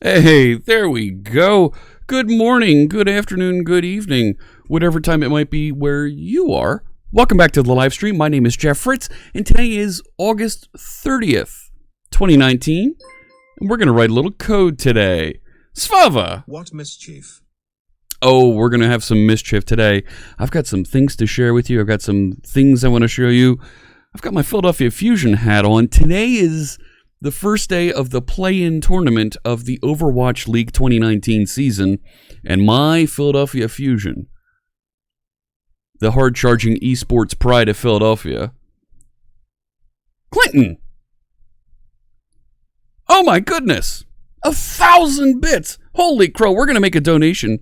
Hey, there we go. Good morning, good afternoon, good evening, whatever time it might be where you are. Welcome back to the live stream. My name is Jeff Fritz, and today is August 30th, 2019, and we're going to write a little code today. Svava! What mischief? Oh, we're going to have some mischief today. I've got some things to share with you. I've got some things I want to show you. I've got my Philadelphia Fusion hat on. Today is the first day of the play-in tournament of the Overwatch League 2019 season, and my Philadelphia Fusion, the hard-charging esports pride of Philadelphia, Clinton. Oh my goodness, 1,000 bits. Holy crow, we're going to make a donation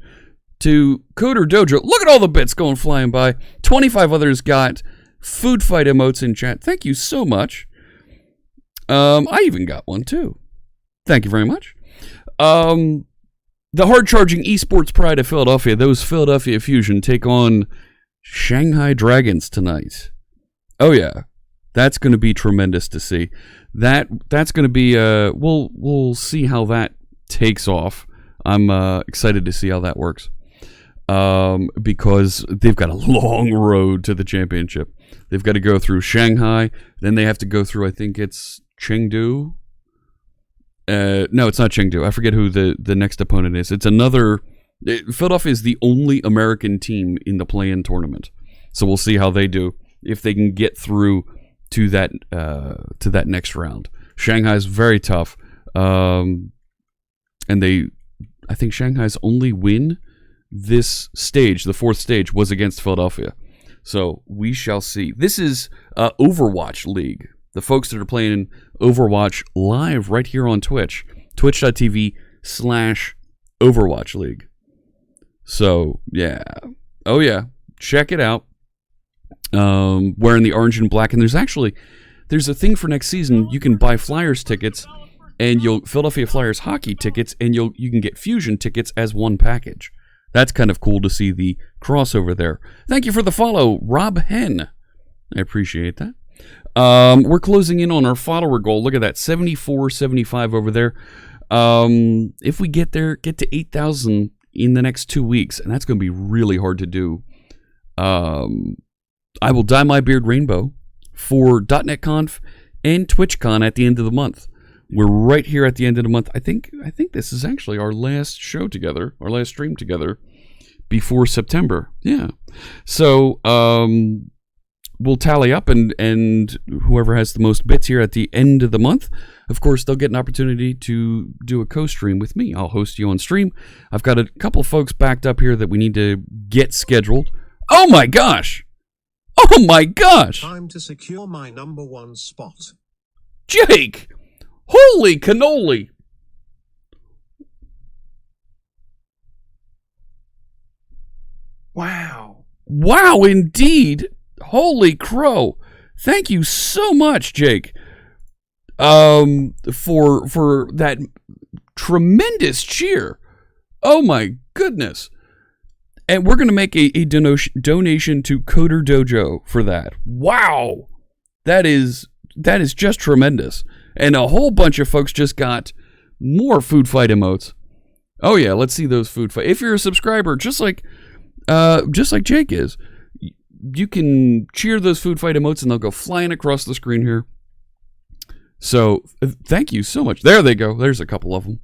to Coder Dojo. Look at all the bits going flying by. 25 others got food fight emotes in chat. Thank you so much. I even got one too. Thank you very much. The hard-charging esports pride of Philadelphia, those Philadelphia Fusion, take on Shanghai Dragons tonight. Oh yeah, that's going to be tremendous to see. That's going to be we'll see how that takes off. I'm excited to see how that works. Because they've got a long road to the championship. They've got to go through Shanghai, then they have to go through, I think it's Chengdu. No, it's not Chengdu. I forget who the next opponent is. It's another. Philadelphia is the only American team in the play-in tournament, so we'll see how they do if they can get through to that next round. Shanghai's very tough, and I think Shanghai's only win this stage, the fourth stage, was against Philadelphia. So we shall see. This is Overwatch League. The folks that are playing Overwatch live right here on Twitch. Twitch.tv/Overwatch League. So, yeah. Oh, yeah. Check it out. Wearing the orange and black. And there's a thing for next season. You can buy Flyers tickets, and Philadelphia Flyers hockey tickets, and you can get Fusion tickets as one package. That's kind of cool to see the crossover there. Thank you for the follow, Rob Hen. I appreciate that. We're closing in on our follower goal. Look at that, 7475 over there. If we get to 8,000 in the next 2 weeks, and that's going to be really hard to do. I will dye my beard rainbow for .NET and TwitchCon at the end of the month. We're right here at the end of the month. I think this is actually our last show together, our last stream together before September. Yeah. So we'll tally up, and whoever has the most bits here at the end of the month, of course, they'll get an opportunity to do a co-stream with me. I'll host you on stream. I've got a couple folks backed up here that we need to get scheduled. Oh my gosh! Oh my gosh! Time to secure my number one spot. Jake! Holy cannoli! Wow. Wow, indeed. Holy crow. Thank you so much, Jake. For that tremendous cheer. Oh my goodness. And we're going to make a donation to Coder Dojo for that. Wow. That is just tremendous. And a whole bunch of folks just got more food fight emotes. Oh yeah, let's see those food fight. If you're a subscriber, just like Jake is, you can cheer those food fight emotes and they'll go flying across the screen here. So thank you so much. There they go. There's a couple of them.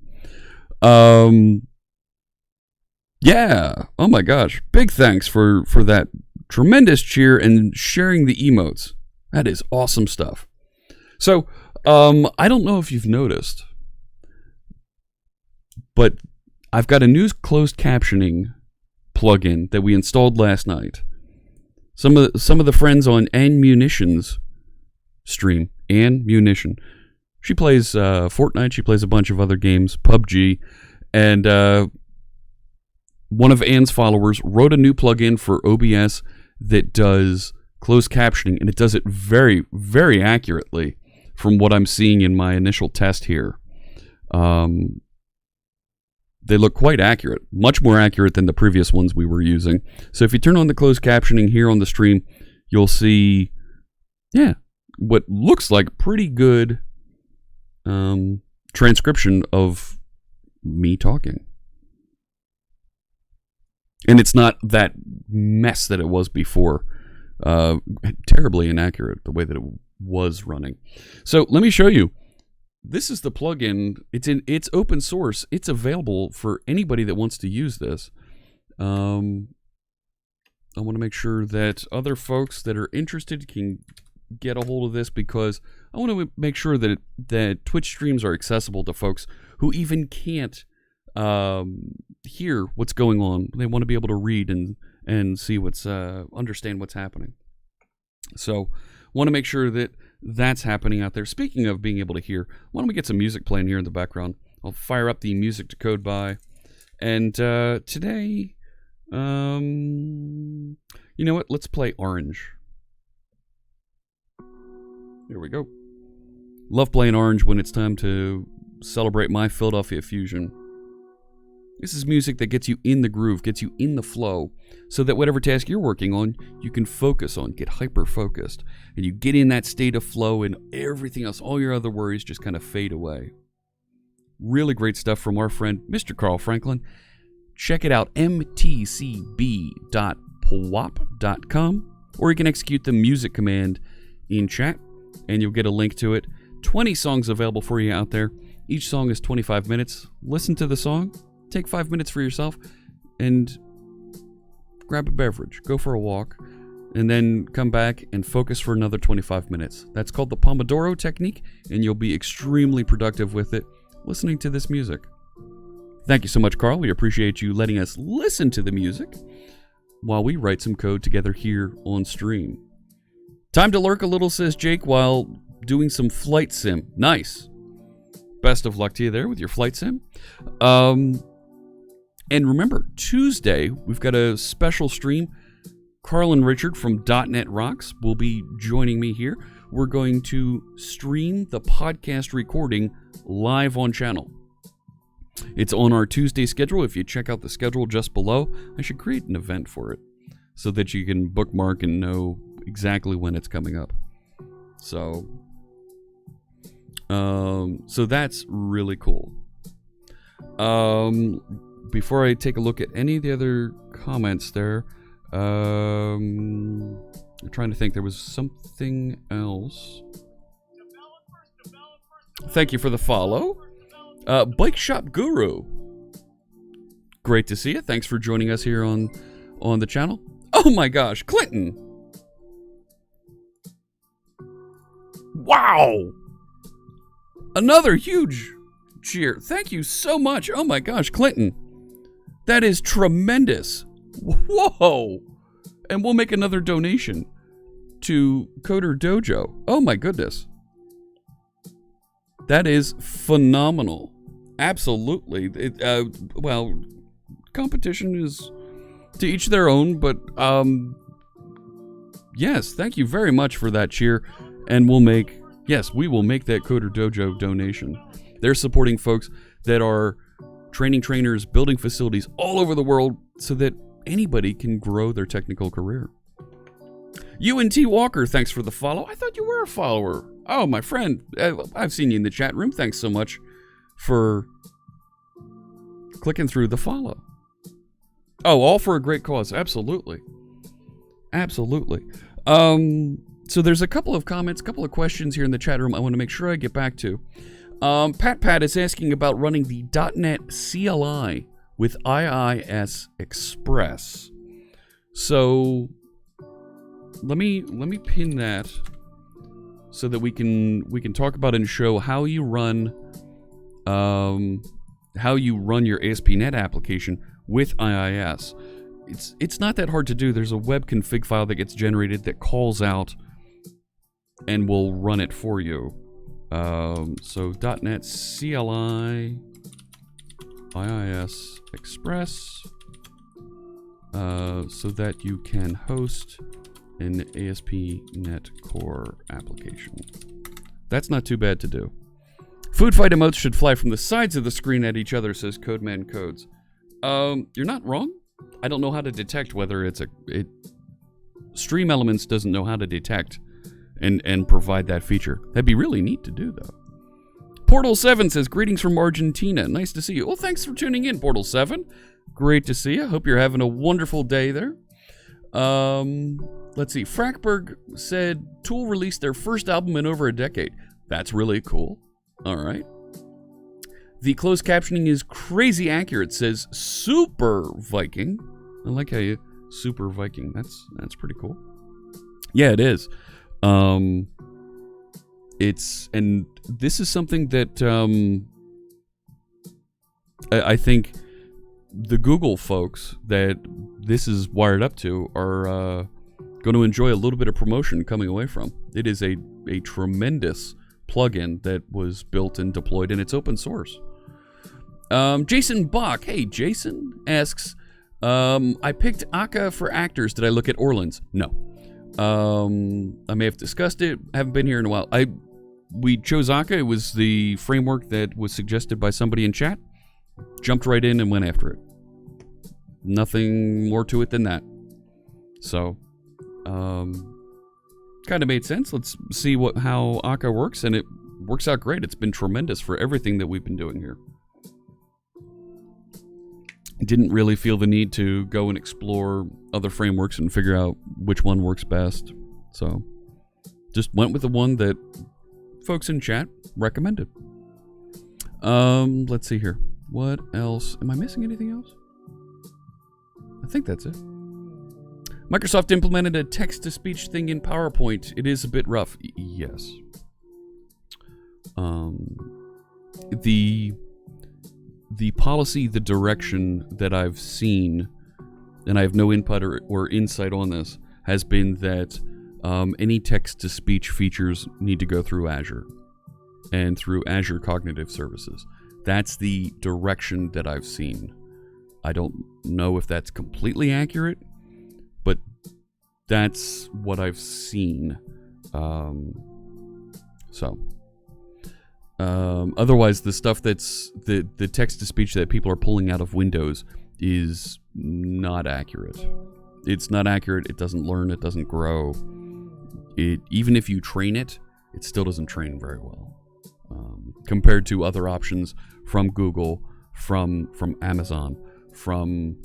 Yeah. Oh my gosh. Big thanks for that tremendous cheer and sharing the emotes. That is awesome stuff. So, I don't know if you've noticed, but I've got a new closed captioning plugin that we installed last night. Some of the friends on Munition's stream, Munition. She plays Fortnite. She plays a bunch of other games, PUBG, and one of Anne's followers wrote a new plugin for OBS that does closed captioning, and it does it very, very accurately. From what I'm seeing in my initial test here, they look quite accurate, much more accurate than the previous ones we were using. So if you turn on the closed captioning here on the stream, you'll see, what looks like pretty good transcription of me talking. And it's not that mess that it was before. Terribly inaccurate the way that it was running. So let me show you. This is the plugin. It's open source. It's available for anybody that wants to use this. I want to make sure that other folks that are interested can get a hold of this, because I want to make sure that Twitch streams are accessible to folks who even can't hear what's going on. They want to be able to read and see understand what's happening. So want to make sure that that's happening out there. Speaking of being able to hear, why don't we get some music playing here in the background? I'll fire up the music to code by. And today, you know what? Let's play Orange. Here we go. Love playing Orange when it's time to celebrate my Philadelphia Fusion. This is music that gets you in the groove, gets you in the flow, so that whatever task you're working on, you can focus on, get hyper-focused, and you get in that state of flow, and everything else, all your other worries just kind of fade away. Really great stuff from our friend, Mr. Carl Franklin. Check it out, mtcb.pwop.com, or you can execute the music command in chat, and you'll get a link to it. 20 songs available for you out there. Each song is 25 minutes. Listen to the song. Take 5 minutes for yourself and grab a beverage, go for a walk, and then come back and focus for another 25 minutes. That's called the Pomodoro technique, and you'll be extremely productive with it listening to this music. Thank you so much, Carl. We appreciate you letting us listen to the music while we write some code together here on stream. Time to lurk a little, says Jake, while doing some flight sim. Nice. Best of luck to you there with your flight sim. And remember, Tuesday, we've got a special stream. Carl and Richard from .NET Rocks will be joining me here. We're going to stream the podcast recording live on channel. It's on our Tuesday schedule. If you check out the schedule just below, I should create an event for it so that you can bookmark and know exactly when it's coming up. So that's really cool. Before I take a look at any of the other comments there, I'm trying to think. There was something else. Thank you for the follow. Bike Shop Guru. Great to see you. Thanks for joining us here on the channel. Oh my gosh, Clinton. Wow. Another huge cheer. Thank you so much. Oh my gosh, Clinton. That is tremendous. Whoa. And we'll make another donation to Coder Dojo. Oh my goodness. That is phenomenal. Absolutely. Well, competition is to each their own, but yes, thank you very much for that cheer. And we will make that Coder Dojo donation. They're supporting folks that are training trainers, building facilities all over the world so that anybody can grow their technical career. UNT Walker, thanks for the follow. I thought you were a follower. Oh, my friend, I've seen you in the chat room. Thanks so much for clicking through the follow. Oh, all for a great cause. Absolutely. Absolutely. So there's a couple of comments, a couple of questions here in the chat room I want to make sure I get back to. Pat is asking about running the .NET CLI with IIS Express. So let me pin that so that we can talk about and show how you run your ASP.NET application with IIS. It's not that hard to do. There's a web config file that gets generated that calls out and will run it for you. So .NET CLI IIS Express so that you can host an ASP.NET Core application. That's not too bad to do. Food fight emotes should fly from the sides of the screen at each other, says Codeman Codes. You're not wrong. I don't know how to detect whether Stream Elements doesn't know how to detect and provide that feature. That'd be really neat to do, though. Portal 7 says, greetings from Argentina. Nice to see you. Well, thanks for tuning in, Portal 7. Great to see you. Hope you're having a wonderful day there. Let's see. Frackberg said, Tool released their first album in over a decade. That's really cool. All right. The closed captioning is crazy accurate, says Super Viking. I like how you Super Viking. That's pretty cool. Yeah, it is. And this is something that I think the Google folks that this is wired up to are going to enjoy a little bit of promotion coming away from. It is a tremendous plugin that was built and deployed, and it's open source. Jason Bach, hey Jason, asks, I picked Akka for actors. Did I look at Orleans? No. I may have discussed it. Haven't been here in a while. We chose Akka. It was the framework that was suggested by somebody in chat. Jumped right in and went after it. Nothing more to it than that. So, kind of made sense. Let's see how Akka works, and it works out great. It's been tremendous for everything that we've been doing here. Didn't really feel the need to go and explore other frameworks and figure out which one works best. So, just went with the one that folks in chat recommended. Let's see here. What else? Am I missing anything else? I think that's it. Microsoft implemented a text-to-speech thing in PowerPoint. It is a bit rough. the policy, the direction that I've seen, and I have no input or insight on this, has been that any text-to-speech features need to go through Azure and through Azure Cognitive Services. That's the direction that I've seen. I don't know if that's completely accurate, but that's what I've seen. Otherwise, the stuff that's the text-to-speech that people are pulling out of Windows is not accurate. It's not accurate. It doesn't learn. It doesn't grow. Even if you train it, it still doesn't train very well compared to other options from Google, from Amazon, from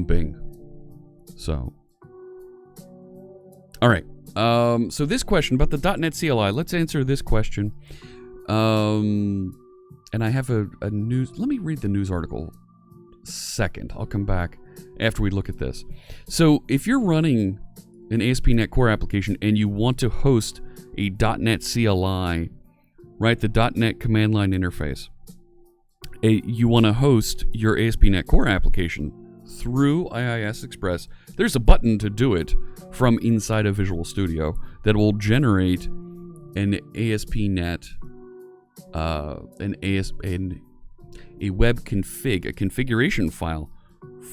Bing. So, all right. So this question about the .NET CLI, let's answer this question. And I have a news. Let me read the news article second. I'll come back after we look at this. So if you're running an ASP.NET Core application and you want to host a .NET CLI, right, the .NET command line interface, you want to host your ASP.NET Core application through IIS Express, there's a button to do it from inside of Visual Studio that will generate an ASP.NET, a web config, a configuration file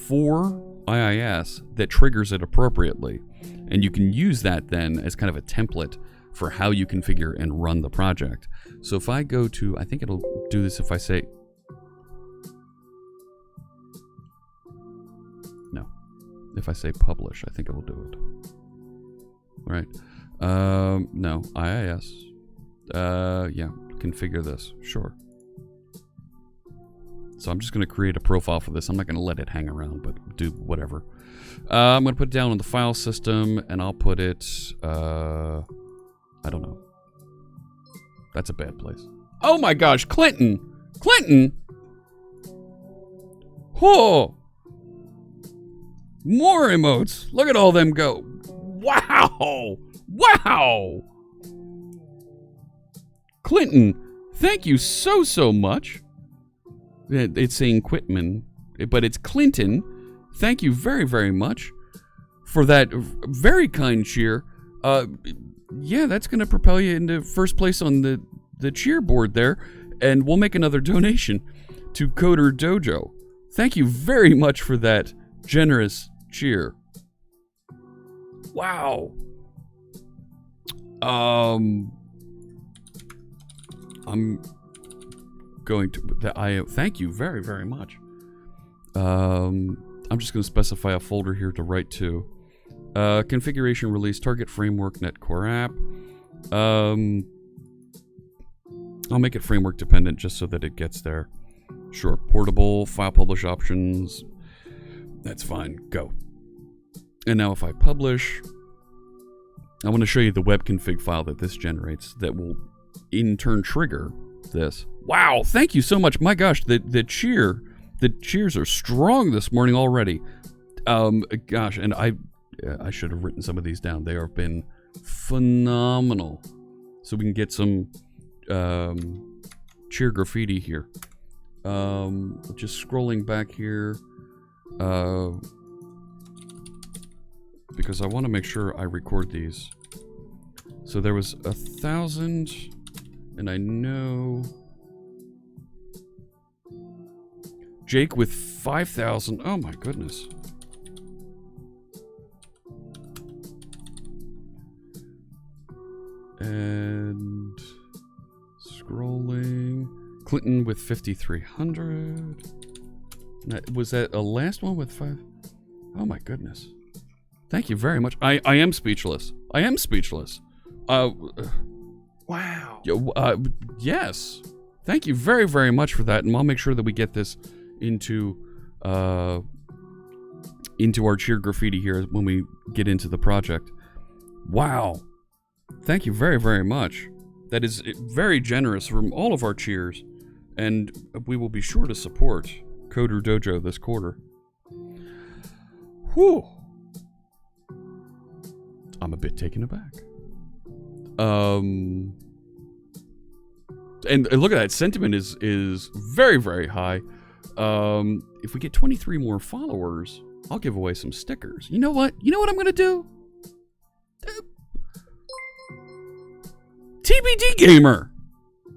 for IIS that triggers it appropriately. And you can use that then as kind of a template for how you configure and run the project. So if I go to, I think it'll do this if I say, no, if I say publish, I think it will do it. Right. No, IIS. Yeah, configure this. Sure. So I'm just going to create a profile for this. I'm not going to let it hang around, but do whatever. I'm going to put it down on the file system, and I'll put it, I don't know. That's a bad place. Oh my gosh, Clinton! Clinton! Oh! More emotes! Look at all them go. Wow! Wow! Clinton, thank you so much. It's saying Quitman, but it's Clinton. Thank you very much for that very kind cheer. Yeah, that's going to propel you into first place on the cheer board there, and we'll make another donation to Coder Dojo. Thank you very much for that generous cheer. Wow. I'm going to thank you very much. I'm just going to specify a folder here to write to. Configuration release target framework net core app. I'll make it framework dependent just so that it gets there. Sure, portable file publish options. That's fine. Go. And now if I publish, I want to show you the web config file that this generates that will in turn trigger this. Wow, thank you so much. My gosh, the cheers are strong this morning already. Gosh, and I should have written some of these down. They have been phenomenal. So we can get some cheer graffiti here. Just scrolling back here. Because I want to make sure I record these. So there was 1,000, and I know Jake with 5,000. Oh my goodness. And scrolling. Clinton with 5,300. Was that a last one with 5? Oh my goodness. Thank you very much. I am speechless. I am speechless. Wow. Yes. Thank you very much for that, and I'll make sure that we get this into our cheer graffiti here when we get into the project. Wow. Thank you very much. That is very generous from all of our cheers, and we will be sure to support Coder Dojo this quarter. Whew. I'm a bit taken aback. And look at that. Sentiment is very, very high. If we get 23 more followers, I'll give away some stickers. You know what? You know what I'm going to do? TBD Gamer.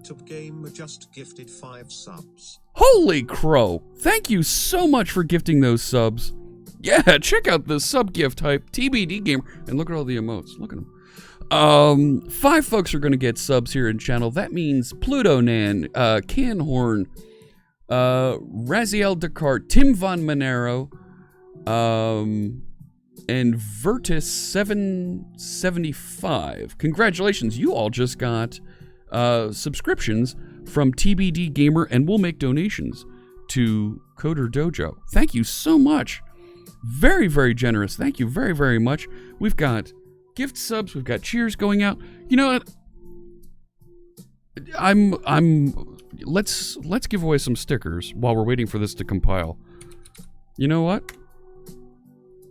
Top Gamer just gifted 5 subs. Holy crow. Thank you so much for gifting those subs. Yeah, check out the sub gift hype. TBD Gamer. And look at all the emotes. Look at them. 5 folks are going to get subs here in channel. That means Pluto Nan, Canhorn, Raziel Descartes, Tim Von Monero, and Vertus 775. Congratulations, you all just got subscriptions from TBD Gamer, and we'll make donations to Coder Dojo. Thank you so much. Very, very generous. Thank you very, very much. We've got gift subs, we've got cheers going out. You know what? Let's give away some stickers while we're waiting for this to compile. You know what?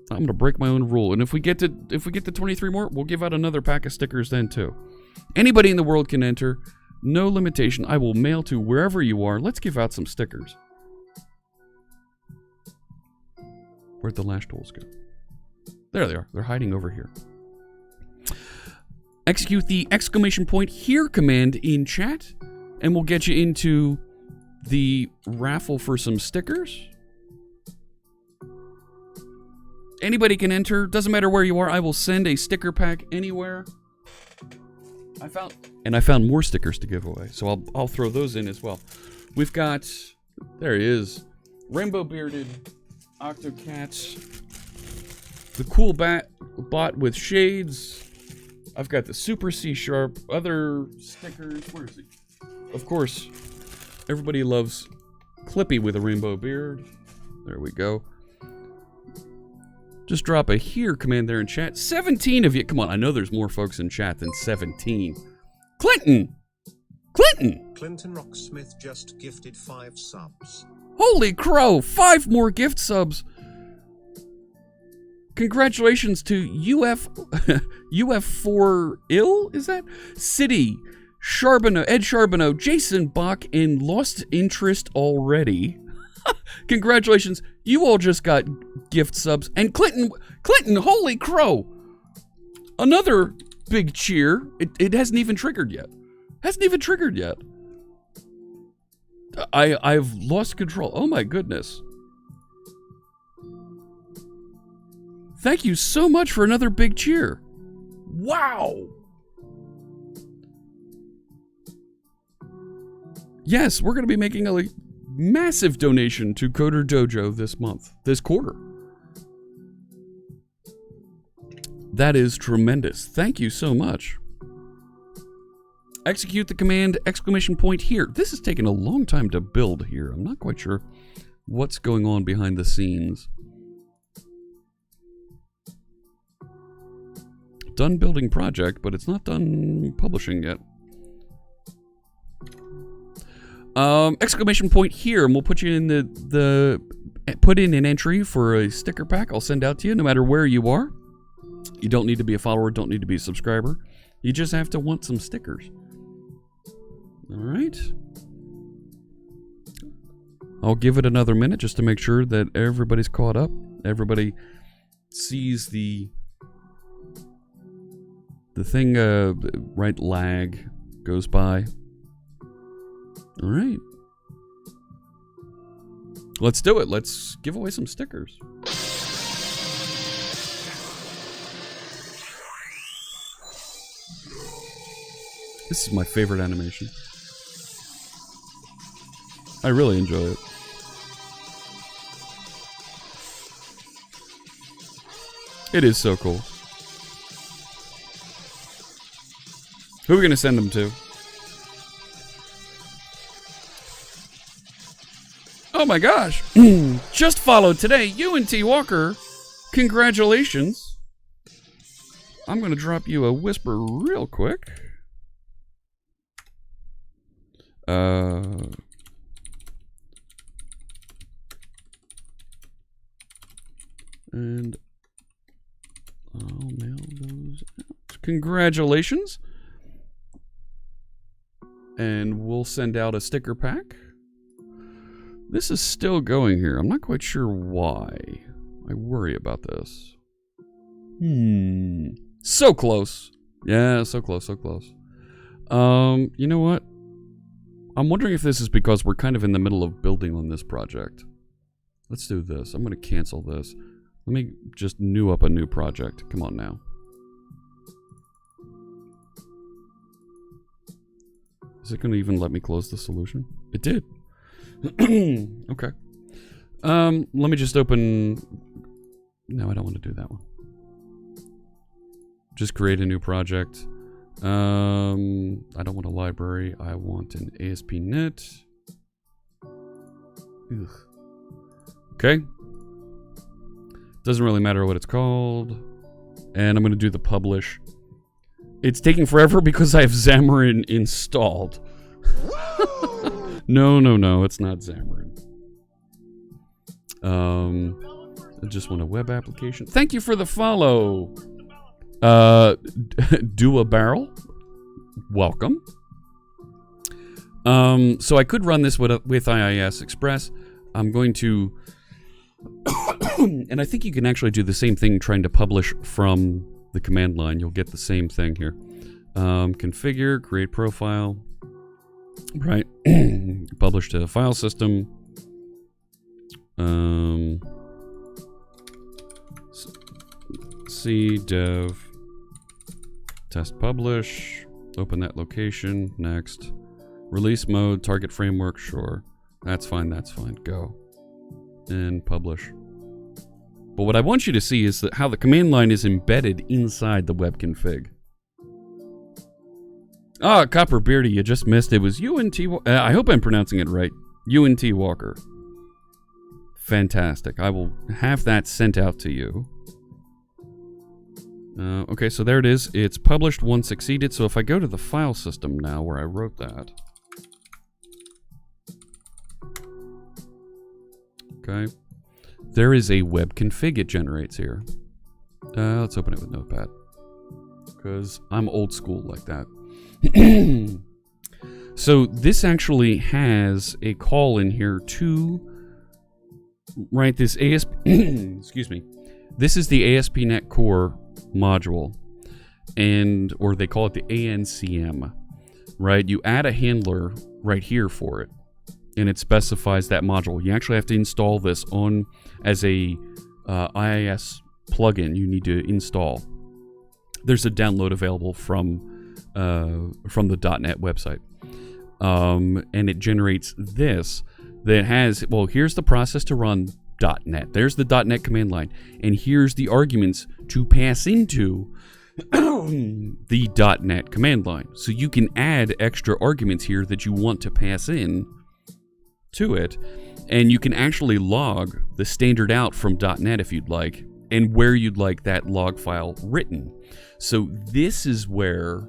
I'm gonna break my own rule, and if we get to 23 more, we'll give out another pack of stickers then too. Anybody in the world can enter, no limitation. I will mail to wherever you are. Let's give out some stickers. Where'd the lash tools go? There they are. They're hiding over here. Execute the ! Here command in chat, and we'll get you into the raffle for some stickers. Anybody can enter. Doesn't matter where you are. I will send a sticker pack anywhere. I found more stickers to give away, so I'll throw those in as well. We've got, there he is, Rainbow Bearded Octocats, the cool bot with shades. I've got the Super C Sharp, other stickers. Where is he? Of course, everybody loves Clippy with a rainbow beard. There we go. Just drop a here command there in chat. 17 of you. Come on, I know there's more folks in chat than 17. Clinton Rocksmith just gifted 5 subs. Holy crow, 5 more gift subs. Congratulations to UF4ill, is that? City, Charbonneau, Ed Charbonneau, Jason Bach, and Lost Interest Already. Congratulations, you all just got gift subs. And Clinton, holy crow. Another big cheer. It hasn't even triggered yet. I've lost control. Oh my goodness. Thank you so much for another big cheer. Wow. Yes, we're going to be making a massive donation to Coder Dojo this quarter. That is tremendous. Thank you so much. Execute the command ! Here. This is taking a long time to build here. I'm not quite sure what's going on behind the scenes. Done building project, but it's not done publishing yet. ! Here, and we'll put you in put in an entry for a sticker pack I'll send out to you no matter where you are. You don't need to be a follower, don't need to be a subscriber. You just have to want some stickers. All right. I'll give it another minute just to make sure that everybody's caught up. Everybody sees the thing, right, lag goes by. All right. Let's do it. Let's give away some stickers. This is my favorite animation. I really enjoy it. It is so cool. Who are we going to send them to? Oh my gosh. Just followed today. UNT Walker. Congratulations. I'm going to drop you a whisper real quick. And I'll mail those out. Congratulations. and we'll send out a sticker pack. This is still going here. I'm not quite sure why. I worry about this. So close. Yeah, so close, so close. You know what? I'm wondering if this is because we're kind of in the middle of building on this project. Let's do this. I'm going to cancel this. Let me just new up a new project. Come on now. Is it going to even let me close the solution? It did. Okay. Let me just open... No, I don't want to do that one. Just create a new project. I don't want a library. I want an ASP.NET. Ugh. Okay. Doesn't really matter what it's called. And I'm going to do the publish. It's taking forever because I have Xamarin installed. No, it's not Xamarin. I just want a web application. Thank you for the follow. Do a barrel. Welcome. So I could run this with IIS Express. I'm going to... and I think you can actually do the same thing trying to publish from the command line. You'll get the same thing here. Configure, create profile. Right. Publish to file system. C dev test publish. Open that location. Next. Release mode, target framework, sure. That's fine, go. And publish. But what I want you to see is that how the command line is embedded inside the web config. Ah, Copper Beardy, you just missed. It was UNT... I hope I'm pronouncing it right. UNT Walker. Fantastic. I will have that sent out to you. Okay, so there it is. It's published once succeeded. So if I go to the file system now where I wrote that. Okay. There is a web config it generates here. Let's open it with Notepad. Because I'm old school like that. So this actually has a call in here to... Right, this ASP... excuse me. This is the ASP.NET Core module. And... Or they call it the ANCM. Right? You add a handler right here for it. And it specifies that module. You actually have to install this on as a IIS plugin you need to install. There's a download available from the .NET website. And it generates this that has, well, here's the process to run .NET. There's the .NET command line. And here's the arguments to pass into the .NET command line. So you can add extra arguments here that you want to pass in to it, and you can actually log the standard out from .NET if you'd like, and where you'd like that log file written. So this is where,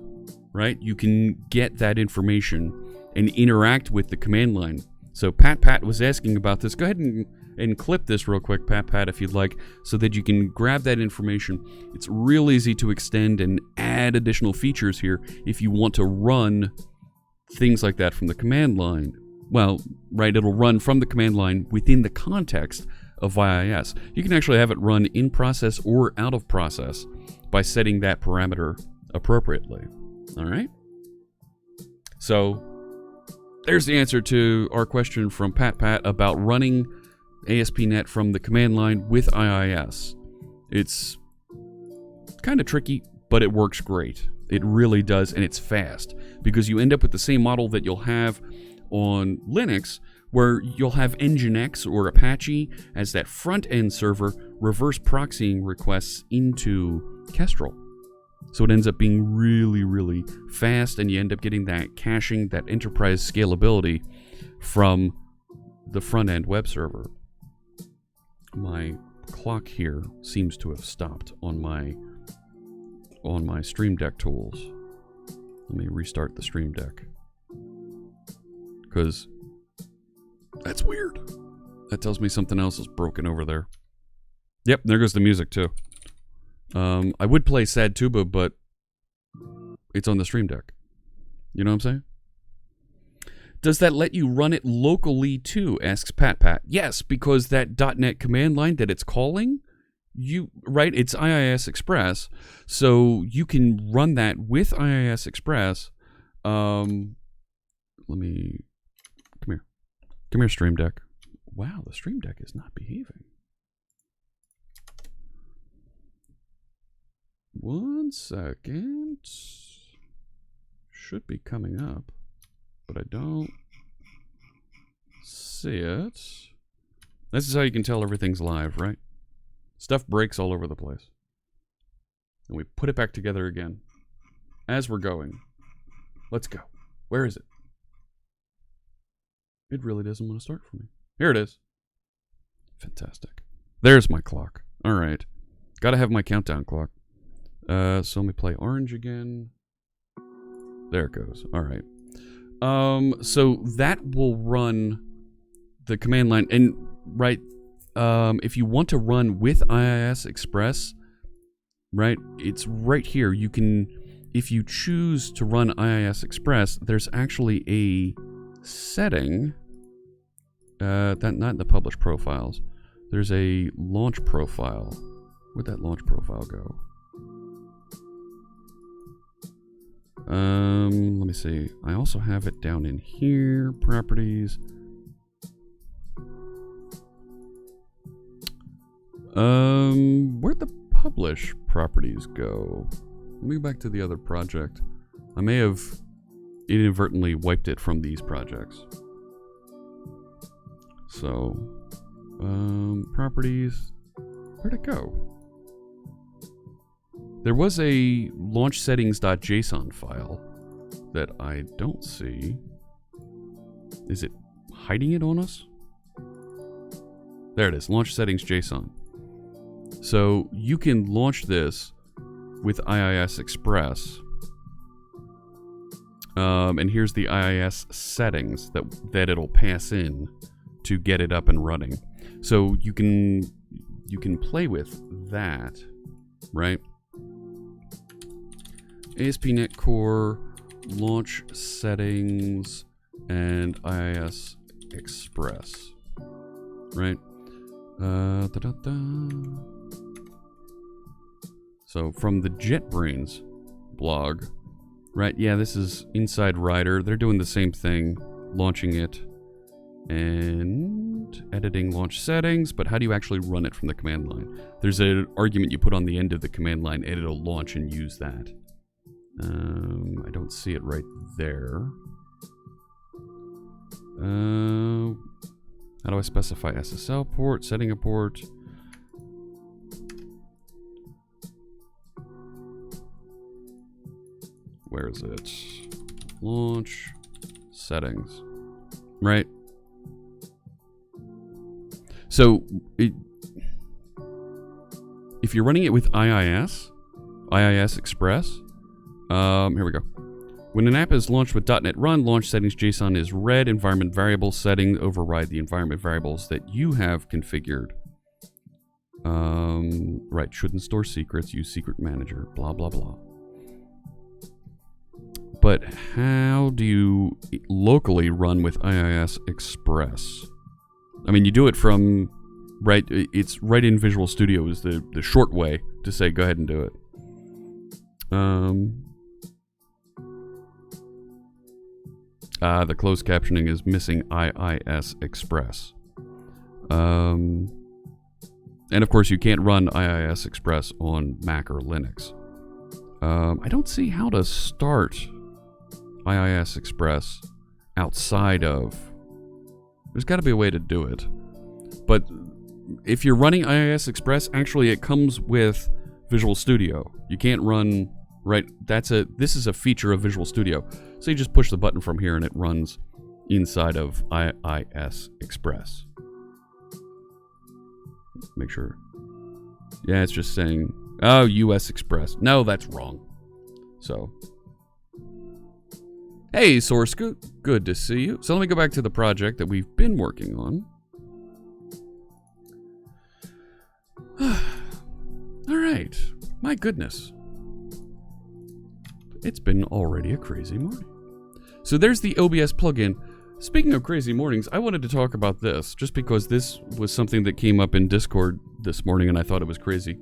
right, you can get that information and interact with the command line. So Pat was asking about this. Go ahead and clip this real quick, Pat, if you'd like, so that you can grab that information. It's real easy to extend and add additional features here if you want to run things like that from the command line. Well, right, it'll run from the command line within the context of IIS. You can actually have it run in process or out of process by setting that parameter appropriately. All right? So, there's the answer to our question from Pat about running ASP.NET from the command line with IIS. It's kind of tricky, but it works great. It really does, and it's fast, because you end up with the same model that you'll have on Linux, where you'll have Nginx or Apache as that front-end server reverse proxying requests into Kestrel. So it ends up being really, really fast, and you end up getting that caching, that enterprise scalability from the front-end web server. My clock here seems to have stopped on my Stream Deck tools. Let me restart the Stream Deck. Because that's weird. That tells me something else is broken over there. Yep, there goes the music too. I would play Sad Tuba, but it's on the Stream Deck. You know what I'm saying? Does that let you run it locally too? Asks Pat. Yes, because that .NET command line that it's calling, it's IIS Express, so you can run that with IIS Express. Come here, Stream Deck. Wow, the Stream Deck is not behaving. 1 second. Should be coming up, but I don't see it. This is how you can tell everything's live, right? Stuff breaks all over the place. And we put it back together again as we're going. Let's go. Where is it? It really doesn't want to start for me. Here it is. Fantastic. There's my clock. All right. Got to have my countdown clock. So let me play orange again. There it goes. All right. So that will run the command line. And, right, if you want to run with IIS Express, right, it's right here. You can, if you choose to run IIS Express, there's actually a setting, not in the publish profiles. There's a launch profile. Where'd that launch profile go? Let me see. I also have it down in here. Properties. Where'd the publish properties go? Let me go back to the other project. I may have inadvertently wiped it from these projects. So, properties. Where'd it go? There was a launch settings.json file that I don't see. Is it hiding it on us? There it is, launch settings JSON. So you can launch this with IIS Express. And here's the IIS settings that it'll pass in to get it up and running. So you can play with that, right? ASP.NET Core, launch settings, and IIS Express, right? So from the JetBrains blog, right? Yeah, this is Inside Rider. They're doing the same thing, launching it and editing launch settings, but how do you actually run it from the command line? There's an argument you put on the end of the command line, and it'll launch and use that. I don't see it right there. How do I specify SSL port, setting a port? Where is it? Launch settings, right? So if you're running it with IIS Express, here we go. When an app is launched with .NET Run, launch settings JSON is read. Environment variable setting override the environment variables that you have configured. Right, shouldn't store secrets, use secret manager, blah, blah, blah. But how do you locally run with IIS Express? I mean, you do it from, right, it's right in Visual Studio is the short way to say go ahead and do it. The closed captioning is missing IIS Express. And of course, you can't run IIS Express on Mac or Linux. I don't see how to start IIS Express outside of... There's got to be a way to do it. But if you're running IIS Express, actually it comes with Visual Studio. You can't run... Right, this is a feature of Visual Studio. So you just push the button from here and it runs inside of IIS Express. Make sure. Yeah, it's just saying, oh, US Express. No, that's wrong. So, hey, Source, good to see you. So let me go back to the project that we've been working on. All right, my goodness. It's been already a crazy morning. So there's the OBS plugin. Speaking of crazy mornings, I wanted to talk about this, just because this was something that came up in Discord this morning and I thought it was crazy.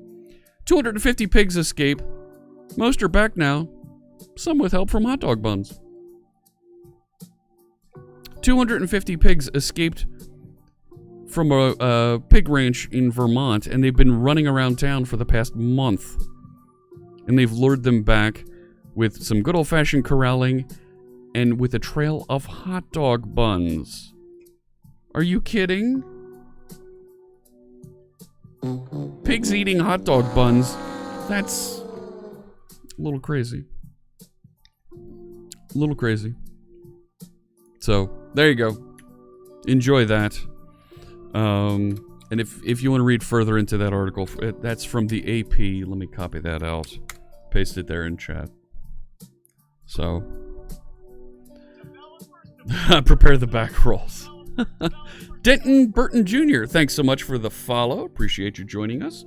250 pigs escape. Most are back now, some with help from hot dog buns. 250 pigs escaped from a pig ranch in Vermont, and they've been running around town for the past month. And they've lured them back with some good old-fashioned corralling and with a trail of hot dog buns. Are you kidding? Pigs eating hot dog buns. That's a little crazy. A little crazy. So, there you go. Enjoy that. And if you want to read further into that article, that's from the AP. Let me copy that out. Paste it there in chat. So, prepare the back rolls. Denton Burton Jr., thanks so much for the follow. Appreciate you joining us.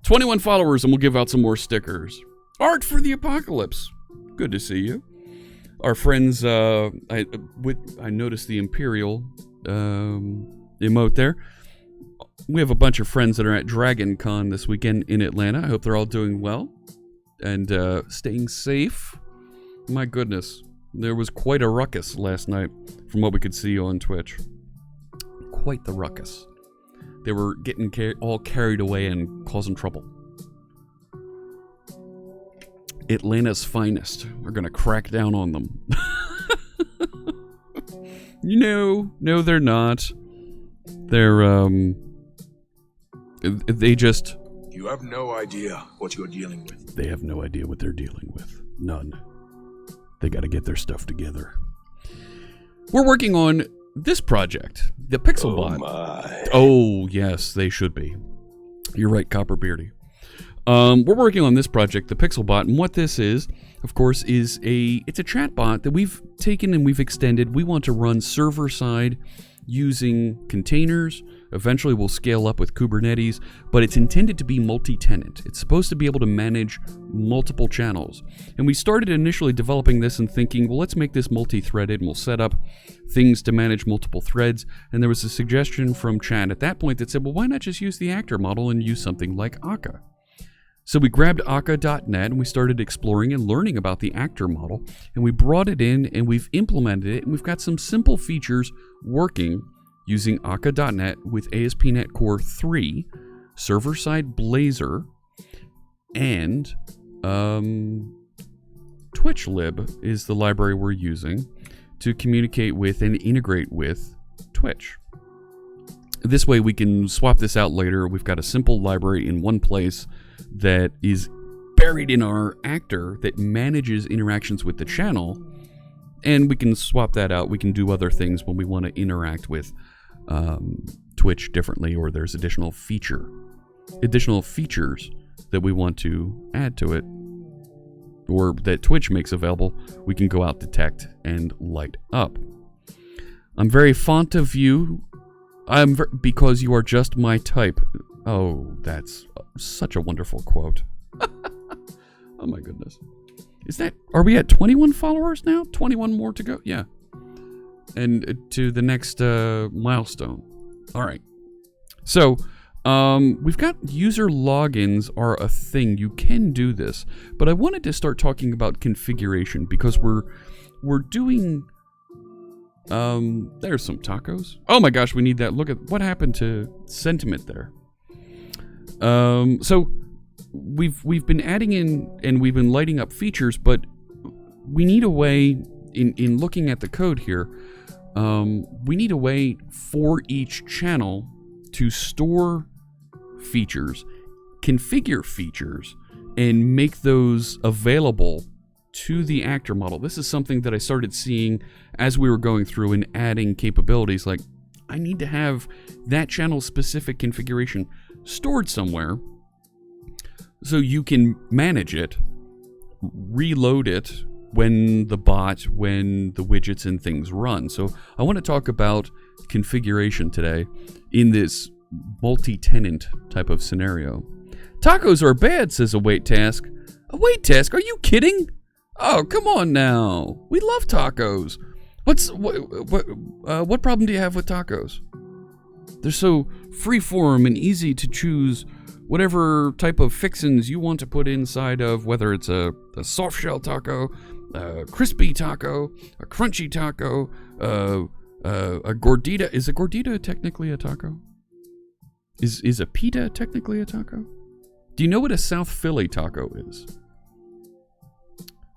21 followers, and we'll give out some more stickers. Art for the Apocalypse. Good to see you. Our friends, I noticed the Imperial emote there. We have a bunch of friends that are at Dragon Con this weekend in Atlanta. I hope they're all doing well and staying safe. My goodness, there was quite a ruckus last night from what we could see on Twitch. Quite the ruckus. They were getting all carried away and causing trouble. Atlanta's finest are going to crack down on them. No, they're not. They just... You have no idea what you're dealing with. They have no idea what they're dealing with. None. They got to get their stuff together. We're working on this project, the Pixelbot. Oh my. Oh, yes, they should be. You're right, Copperbeardy. We're working on this project, the Pixelbot, and what this is, of course, is it's a chatbot that we've taken and we've extended. We want to run server-side using containers. Eventually, we'll scale up with Kubernetes, but it's intended to be multi-tenant. It's supposed to be able to manage multiple channels. And we started initially developing this and thinking, well, let's make this multi-threaded, and we'll set up things to manage multiple threads. And there was a suggestion from Chad at that point that said, well, why not just use the actor model and use something like Akka? So we grabbed Akka.net and we started exploring and learning about the actor model, and we brought it in and we've implemented it, and we've got some simple features working using Akka.net with ASP.NET Core 3, server-side Blazor, and TwitchLib is the library we're using to communicate with and integrate with Twitch. This way we can swap this out later. We've got a simple library in one place that is buried in our actor that manages interactions with the channel, and we can swap that out. We can do other things when we want to interact with Twitch differently, or there's additional features that we want to add to it, or that Twitch makes available. We can go out, detect, and light up. I'm very fond of you. Because you are just my type. Oh, that's such a wonderful quote. Oh my goodness. Are we at 21 followers now? 21 more to go? Yeah. And to the next milestone. All right. So, we've got user logins are a thing. You can do this. But I wanted to start talking about configuration because we're doing... there's some tacos. Oh my gosh, we need that. Look at what happened to sentiment there. So we've been adding in and we've been lighting up features, but we need a way in looking at the code here. We need a way for each channel to store features, configure features, and make those available to the actor model. This is something that I started seeing as we were going through and adding capabilities. Like, I need to have that channel specific configuration stored somewhere so you can manage it, reload it when the widgets and things run. So I want to talk about configuration today in this multi-tenant type of scenario. Tacos are bad, says a wait task. A wait task? Are you kidding? Oh, come on now. We love tacos. What problem do you have with tacos? They're so free-form and easy to choose whatever type of fixins you want to put inside of, whether it's a soft shell taco, a crispy taco, a crunchy taco, a gordita. Is a gordita technically a taco? Is a pita technically a taco? Do you know what a South Philly taco is?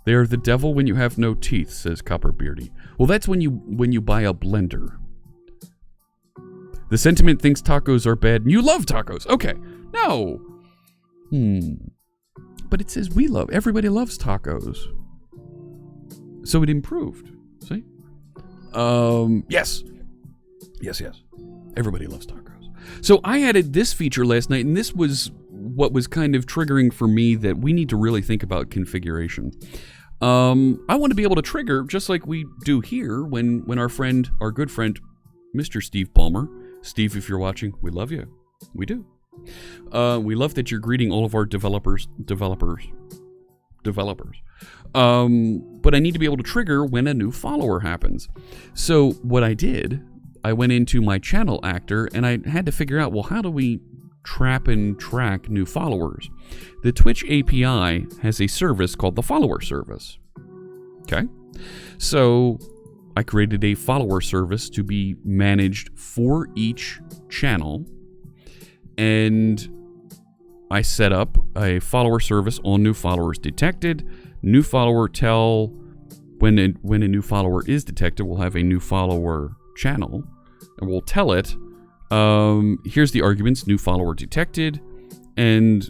They are the devil when you have no teeth, says Copperbeardy. Well, that's when you buy a blender. The sentiment thinks tacos are bad, and you love tacos. Okay, no. But it says everybody loves tacos. So it improved. See? Yes. Everybody loves tacos. So I added this feature last night, and this was what was kind of triggering for me that we need to really think about configuration. I want to be able to trigger, just like we do here, when our good friend, Mr. Steve Ballmer. Steve, if you're watching, we love you. We do. We love that you're greeting all of our developers. But I need to be able to trigger when a new follower happens. So what I did, I went into my channel actor, and I had to figure out, well, how do we trap and track new followers? The Twitch API has a service called the follower service. Okay? So I created a follower service to be managed for each channel, and I set up a follower service on new followers detected. New follower tell when a new follower is detected, we'll have a new follower channel, and we'll tell it, here's the arguments, new follower detected, and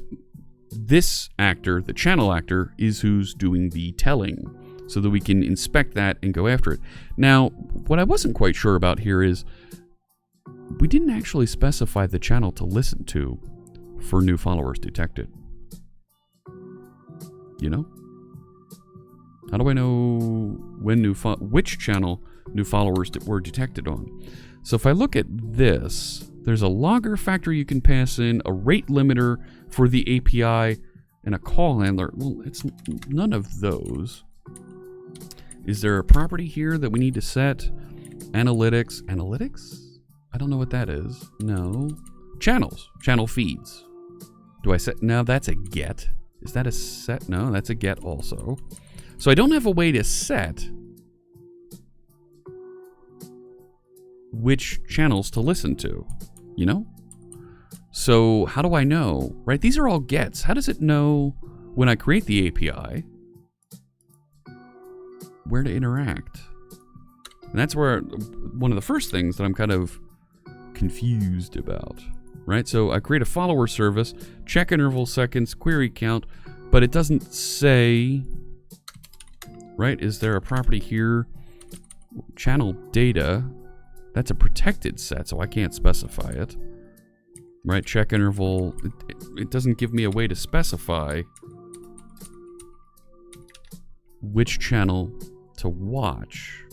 this actor, the channel actor, is who's doing the telling, so that we can inspect that and go after it. Now, what I wasn't quite sure about here is we didn't actually specify the channel to listen to for new followers detected. You know? How do I know when which channel new followers were detected on? So if I look at this, there's a logger factor you can pass in, a rate limiter for the API, and a call handler. Well, it's none of those. Is there a property here that we need to set? Analytics. Analytics? I don't know what that is. No. Channels. Channel feeds. Do I set? No, that's a get. Is that a set? No, that's a get also. So I don't have a way to set which channels to listen to, you know? So how do I know, right? These are all gets. How does it know when I create the API where to interact? And that's where one of the first things that I'm kind of confused about, right? So I create a follower service, check interval seconds, query count, but it doesn't say, right? Is there a property here? Channel data. That's a protected set, so I can't specify it. Right? Check interval. It doesn't give me a way to specify which channel to watch.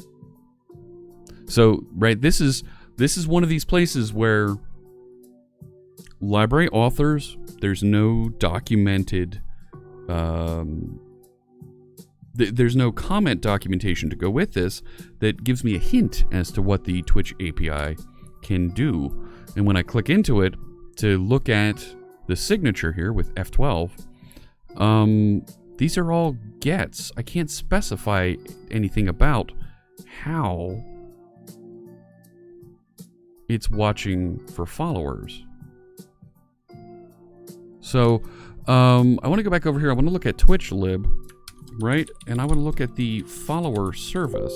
So, right, this is one of these places where library authors, there's no documented there's no comment documentation to go with this that gives me a hint as to what the Twitch API can do. And when I click into it to look at the signature here with F12, these are all gets. I can't specify anything about how it's watching for followers. So I want to go back over here. I want to look at Twitch lib. Right? And I want to look at the follower service.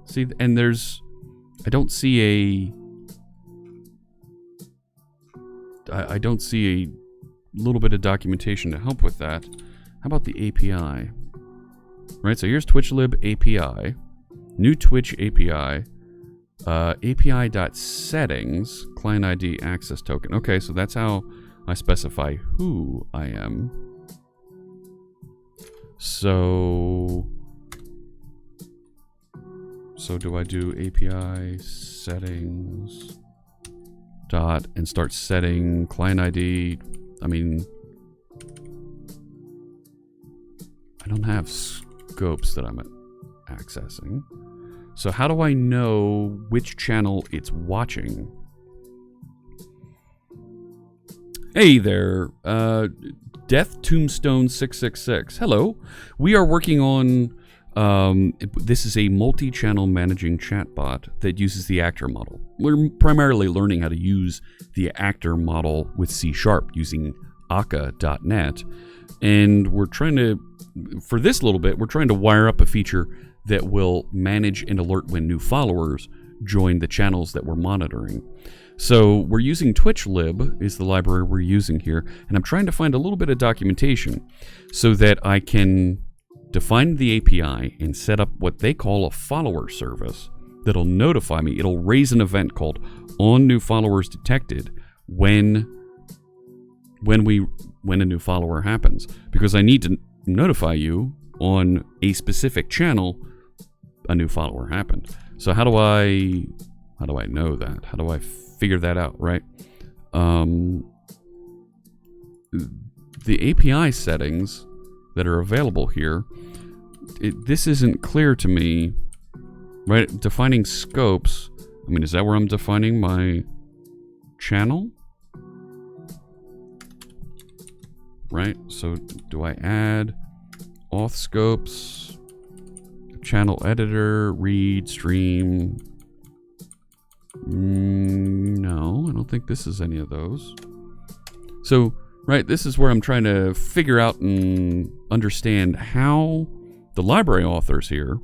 See, and I don't see I don't see a little bit of documentation to help with that. How about the API? Right, so here's TwitchLib API, new Twitch API, API.settings, client ID access token. Okay, so that's how I specify who I am. So do I do API settings dot and start setting client ID? I mean, I don't have scopes that I'm at. accessing. So how do I know which channel it's watching? Hey there, Death Tombstone 666. Hello. We are working on, this is a multi-channel managing chatbot that uses the actor model. We're primarily learning how to use the actor model with C# using Akka.net. And we're trying to, for this little bit, we're trying to wire up a feature that will manage and alert when new followers join the channels that we're monitoring. So we're using TwitchLib is the library we're using here, and I'm trying to find a little bit of documentation so that I can define the API and set up what they call a follower service that'll notify me. It'll raise an event called on new followers detected when a new follower happens, because I need to notify you on a specific channel a new follower happened. So how do I know that? How do I figure that out, right? The API settings that are available here, this isn't clear to me, right? Defining scopes, I mean, is that where I'm defining my channel? Right, so do I add auth scopes, channel editor, read, stream? No, I don't think this is any of those. So, right, this is where I'm trying to figure out and understand how the library authors here,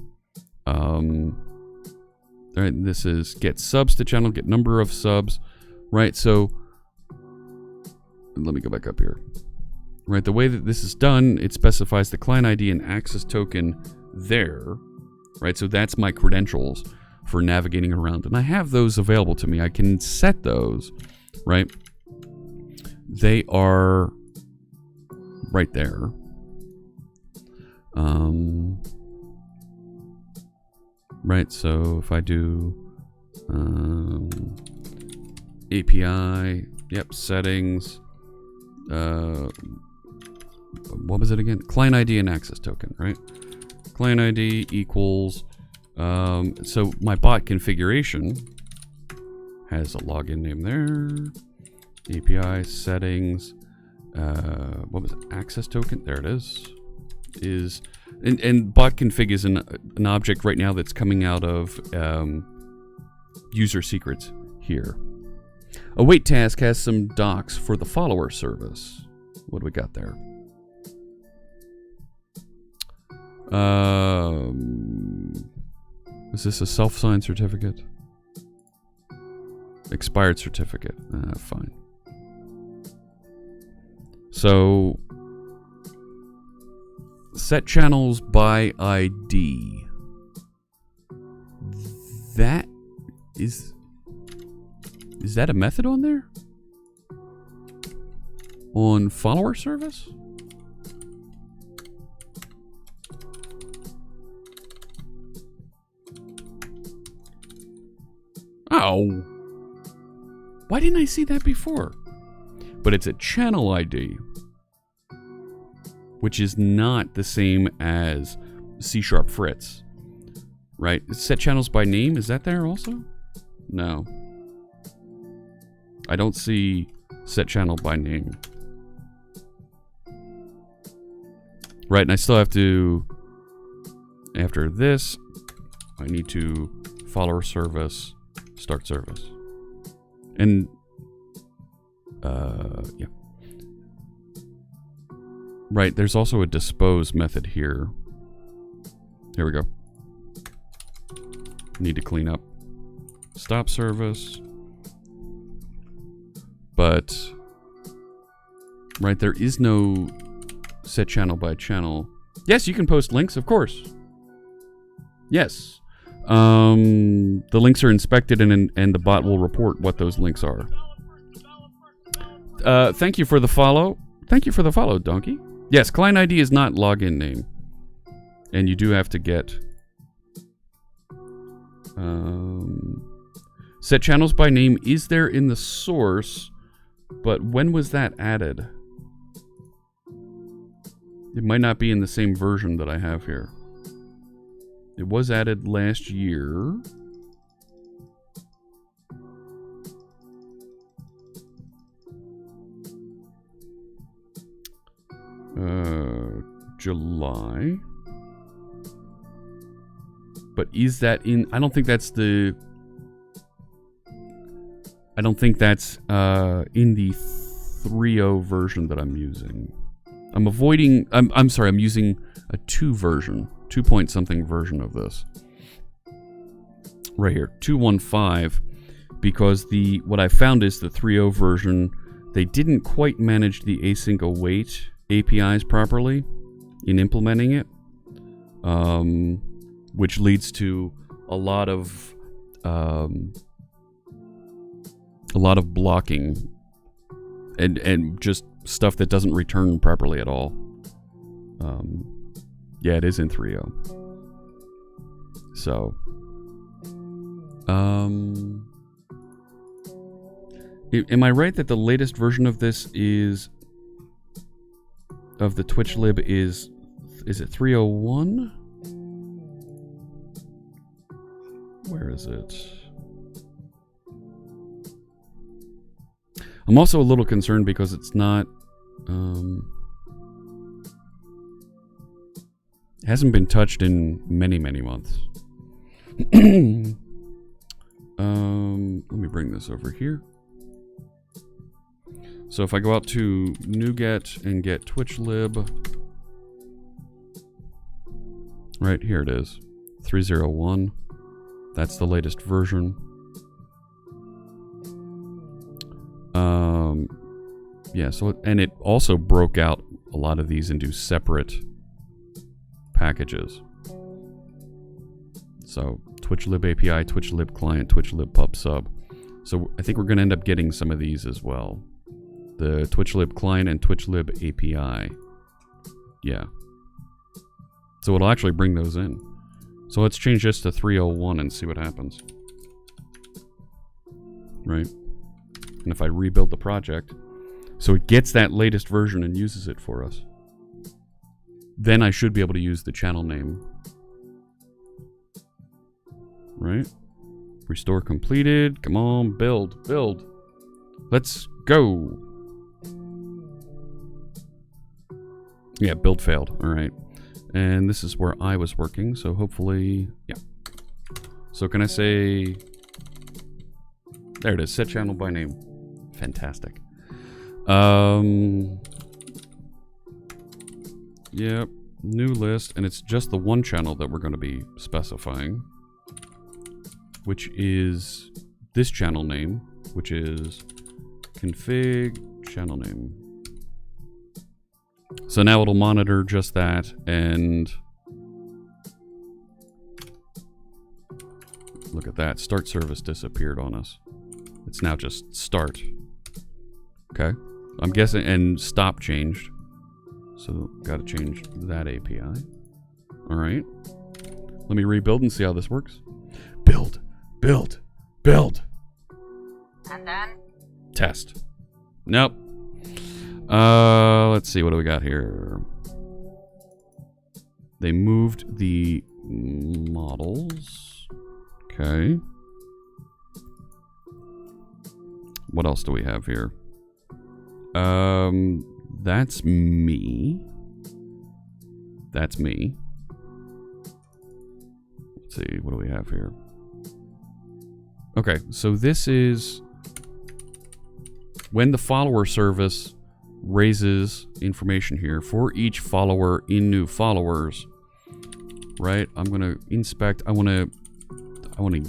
right, this is get subs to channel, get number of subs, right? So, let me go back up here. Right, the way that this is done, it specifies the client ID and access token there, right? So that's my credentials for navigating around, and I have those available to me. I can set those, right? They are right there. Right, so if I do API, yep, settings, what was it again? Client ID and access token, right? Client ID equals, so my bot configuration has a login name there. API settings, what was it? Access token, there it is. And bot config is an object right now that's coming out of user secrets here. Await task has some docs for the follower service. What do we got there? Is this a self-signed certificate? Expired certificate. Fine. So, set channels by ID. That is that a method on there? On follower service? Oh. Why didn't I see that before? But it's a channel ID, which is not the same as C# Fritz, right? Set channels by name, is that there also? No. I don't see set channel by name. Right, and I still have to, after this, I need to follower service, start service. And, yeah. Right, there's also a dispose method here. Here we go. Need to clean up. Stop service. But, right, there is no set channel by channel. Yes, you can post links, of course. Yes. The links are inspected and the bot will report what those links are. Thank you for the follow. Thank you for the follow, Donkey. Yes, client ID is not login name. And you do have to get set channels by name is there in the source, but when was that added? It might not be in the same version that I have here. It was added last year. July. But is that in... I don't think that's the... I don't think that's in the 3.0 version that I'm using. I'm avoiding... I'm sorry, I'm using a 2 version. 2 point something version of this. Right here. 2.15. Because what I found is the 3.0 version, they didn't quite manage the async await APIs properly in implementing it. Which leads to a lot of blocking and just stuff that doesn't return properly at all. Yeah, it is in 3.0. So, am I right that the latest version of this is of the Twitch lib is it 3.01? Where is it? I'm also a little concerned because it's not hasn't been touched in many months. Let me bring this over here. So if I go out to NuGet and get Twitch lib, right here it is, 3.01. That's the latest version. Yeah, so and it also broke out a lot of these into separate packages. So Twitch lib API, Twitch lib client, Twitch lib pub sub. So I think we're going to end up getting some of these as well. The Twitch lib client and Twitch lib API. Yeah. So it'll actually bring those in. So let's change this to 3.01 and see what happens. Right? And if I rebuild the project, so it gets that latest version and uses it for us, then I should be able to use the channel name. Right? Restore completed. Come on, build. Let's go. Yeah, build failed. All right. And this is where I was working, so hopefully, yeah. So can I say, there it is, set channel by name. Fantastic. Yep, new list, and it's just the one channel that we're going to be specifying, which is this channel name, which is config channel name. So now it'll monitor just that, and look at that, start service disappeared on us. It's now just start. Okay, I'm guessing, and stop changed. So gotta change that API. All right, let me rebuild and see how this works. Build. And then? Test. Nope. Let's see, what do we got here? They moved the models. Okay. What else do we have here? That's me. That's me. Let's see, what do we have here? Okay, so this is when the follower service raises information here for each follower in new followers, right? I'm going to inspect. I want to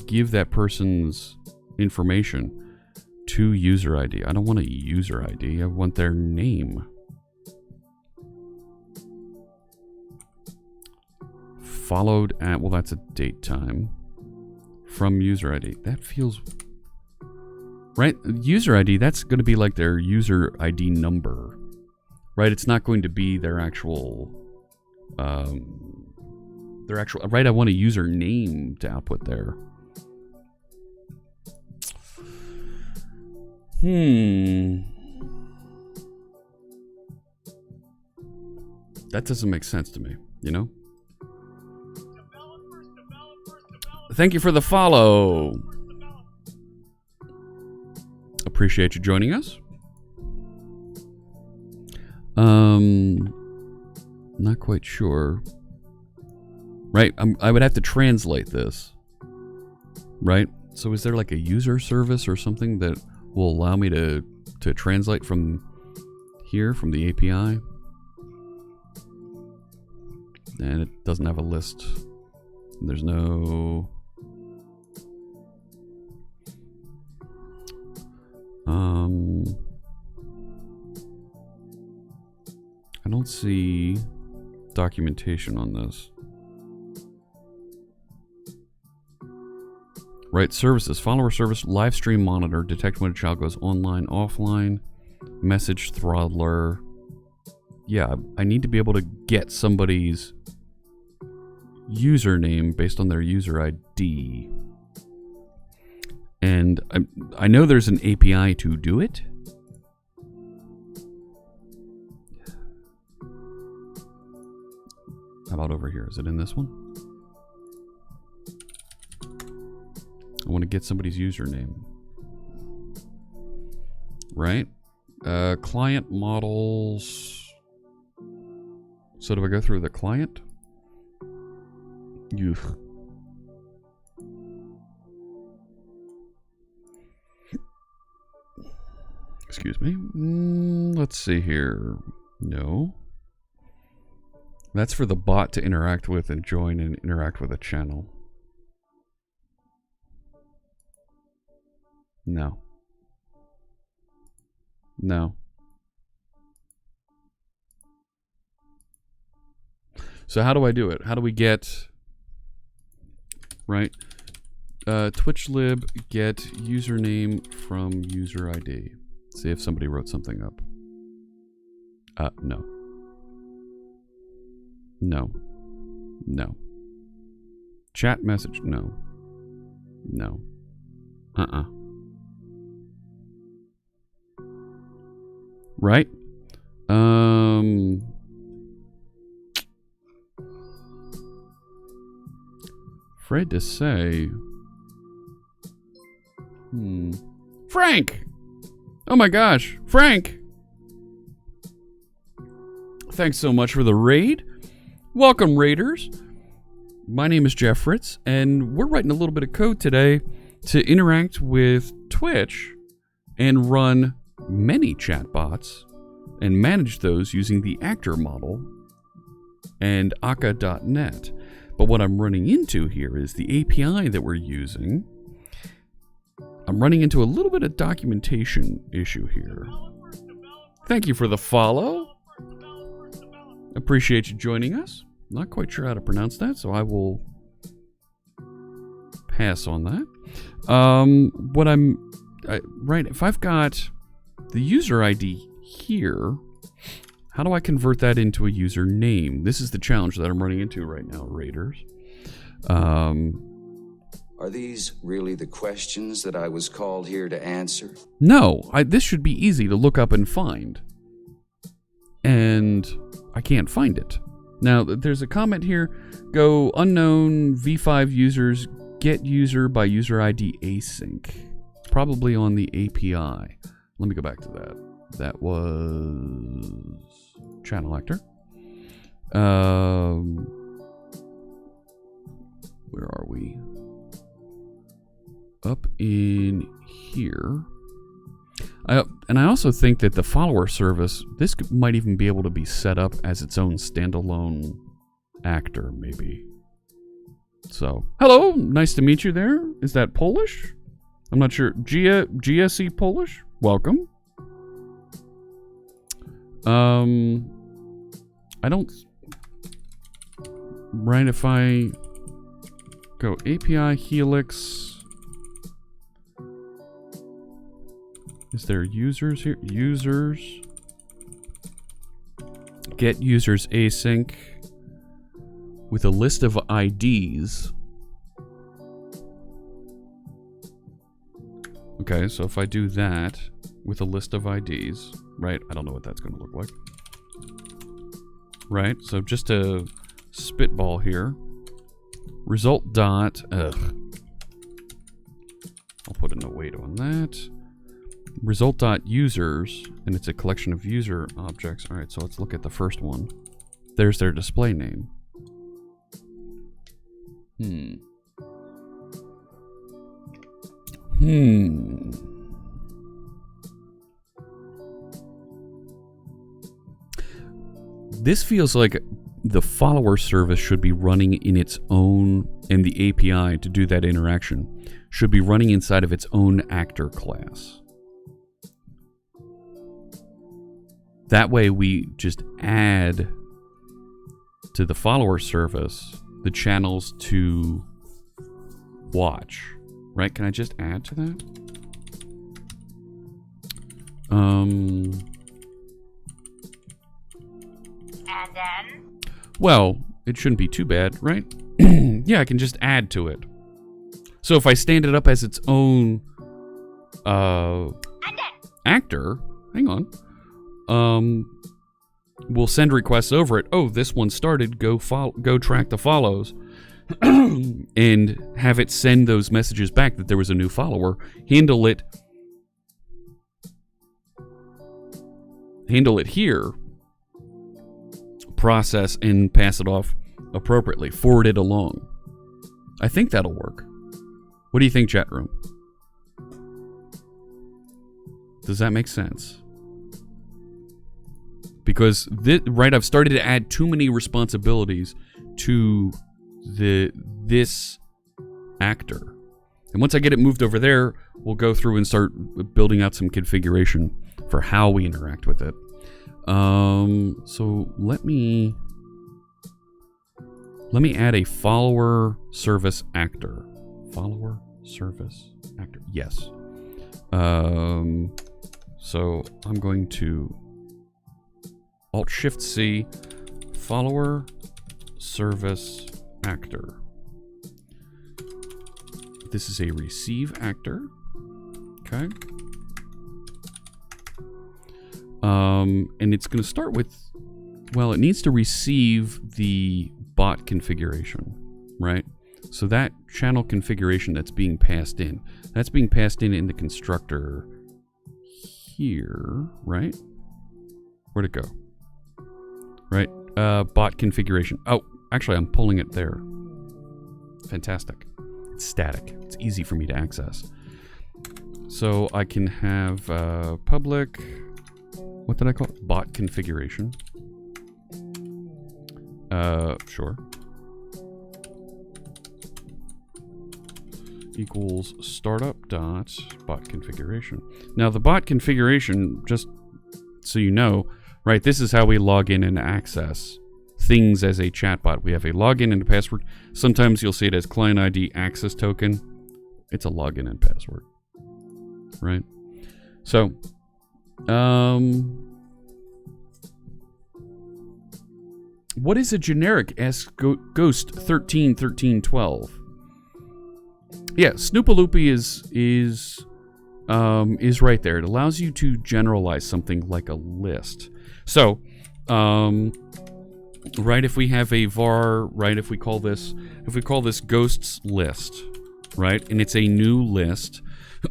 give that person's information to user ID. I don't want a user ID. I want their name. Followed at, well, that's a date time from user ID. That feels right. User ID, that's going to be like their user ID number, right? It's not going to be their actual right. I want a user name to output there. That doesn't make sense to me, you know? Developers thank you for the follow. Appreciate you joining us. Not quite sure. Right, I would have to translate this. Right? So is there like a user service or something that will allow me to translate from here, from the API? And it doesn't have a list. There's no... I don't see documentation on this. Right, services, follower service, live stream monitor, detect when a child goes online, offline, message throttler. Yeah, I need to be able to get somebody's username based on their user ID. And I know there's an API to do it. How about over here? Is it in this one? I want to get somebody's username. Right? Client models. So do I go through the client? Yuh. Excuse me. Let's see here. No. That's for the bot to interact with and join and interact with a channel. No. No. So how do I do it? How do we get... Right? TwitchLib get username from user ID. See if somebody wrote something up. No. No. No. Chat message, no. No. Right? Afraid to say. Frank! Oh my gosh, Frank! Thanks so much for the raid. Welcome, raiders. My name is Jeff Fritz, and we're writing a little bit of code today to interact with Twitch and run many chatbots and manage those using the actor model and Akka.net. But what I'm running into here is the API that we're using. I'm running into a little bit of documentation issue here. Thank you for the follow. Appreciate you joining us. Not quite sure how to pronounce that, so I will pass on that. Right, if I've got the user ID here, how do I convert that into a username? This is the challenge that I'm running into right now, raiders. Are these really the questions that I was called here to answer? No, this should be easy to look up and find. And I can't find it. Now, there's a comment here. Go unknown v5 users get user by user ID async. It's probably on the API. Let me go back to that. That was channel actor. Where are we? Up in here. And I also think that the follower service, this might even be able to be set up as its own standalone actor, maybe. So, hello, nice to meet you there. Is that Polish? I'm not sure. GSE Polish? Welcome. I don't... Right, if I go API Helix... Is there users here? Users. Get users async with a list of IDs. Okay, so if I do that with a list of IDs, right? I don't know what that's going to look like. Right, so just to spitball here. Result dot, I'll put an await on that. Result.users, and it's a collection of user objects. All right, so let's look at the first one. There's their display name. This feels like the follower service should be running in its own, and the API to do that interaction should be running inside of its own actor class. That way we just add to the follower service the channels to watch. Right? Can I just add to that? And then? Well, it shouldn't be too bad, right? Yeah, I can just add to it. So if I stand it up as its own actor, hang on, we'll send requests over it. Oh, this one started. Go track the follows, and have it send those messages back that there was a new follower. Handle it here. Process and pass it off appropriately. Forward it along. I think that'll work. What do you think, chat room? Does that make sense? Because I've started to add too many responsibilities to this actor. And once I get it moved over there, we'll go through and start building out some configuration for how we interact with it. So let me add a follower service actor. Follower service actor. Yes. So I'm going to Alt-Shift-C, follower service actor. This is a receive actor. Okay. And it's going to start with, well, it needs to receive the bot configuration, right? So that channel configuration that's being passed in the constructor here, right? Where'd it go? Right, bot configuration. Oh, actually, I'm pulling it there. Fantastic. It's static. It's easy for me to access. So I can have public, what did I call it? Bot configuration. Sure. Equals startup dot bot configuration. Now the bot configuration, just so you know, right, this is how we log in and access things as a chatbot. We have a login and a password. Sometimes you'll see it as client ID access token. It's a login and password, right? So, what is a generic Ghost 13.13.12? Yeah, Snoopaloopy is right there. It allows you to generalize something like a list. So, right, if we have a var, right, if we call this ghosts list, right, and it's a new list,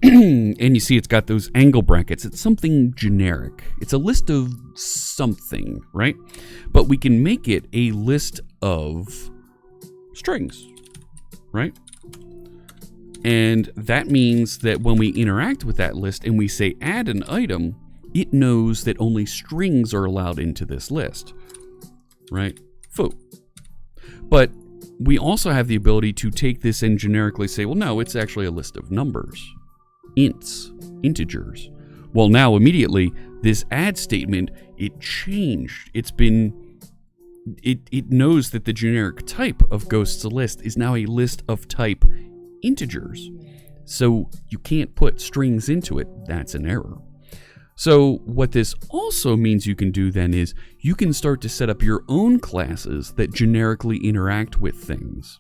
and you see it's got those angle brackets, it's something generic. It's a list of something, right? But we can make it a list of strings, right? And that means that when we interact with that list and we say add an item, it knows that only strings are allowed into this list, right? Foo. But we also have the ability to take this and generically say, well, no, it's actually a list of numbers, ints, integers. Well, now immediately this add statement, it changed. It knows that the generic type of Ghost's list is now a list of type integers. So you can't put strings into it. That's an error. So what this also means you can do then is you can start to set up your own classes that generically interact with things.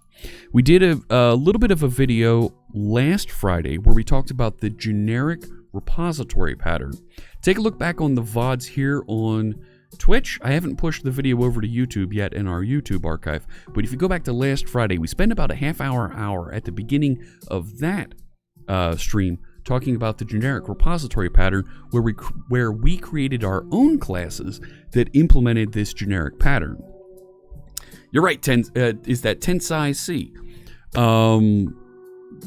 We did a little bit of a video last Friday where we talked about the generic repository pattern. Take a look back on the VODs here on Twitch. I haven't pushed the video over to YouTube yet in our YouTube archive, but if you go back to last Friday, we spent about a half hour at the beginning of that stream talking about the generic repository pattern where we created our own classes that implemented this generic pattern. You're right, is that Tensai C.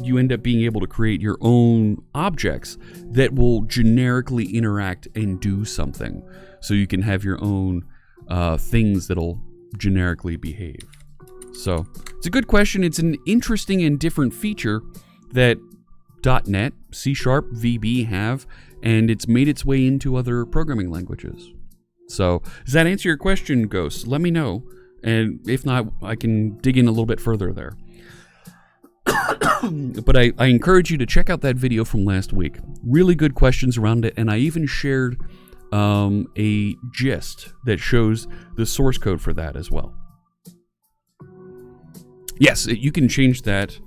You end up being able to create your own objects that will generically interact and do something. So you can have your own things that'll generically behave. So it's a good question. It's an interesting and different feature that .NET, C#, VB have, and it's made its way into other programming languages. So does that answer your question, Ghost? Let me know. And if not, I can dig in a little bit further there. But I encourage you to check out that video from last week. Really good questions around it, and I even shared a gist that shows the source code for that as well. Yes, you can change that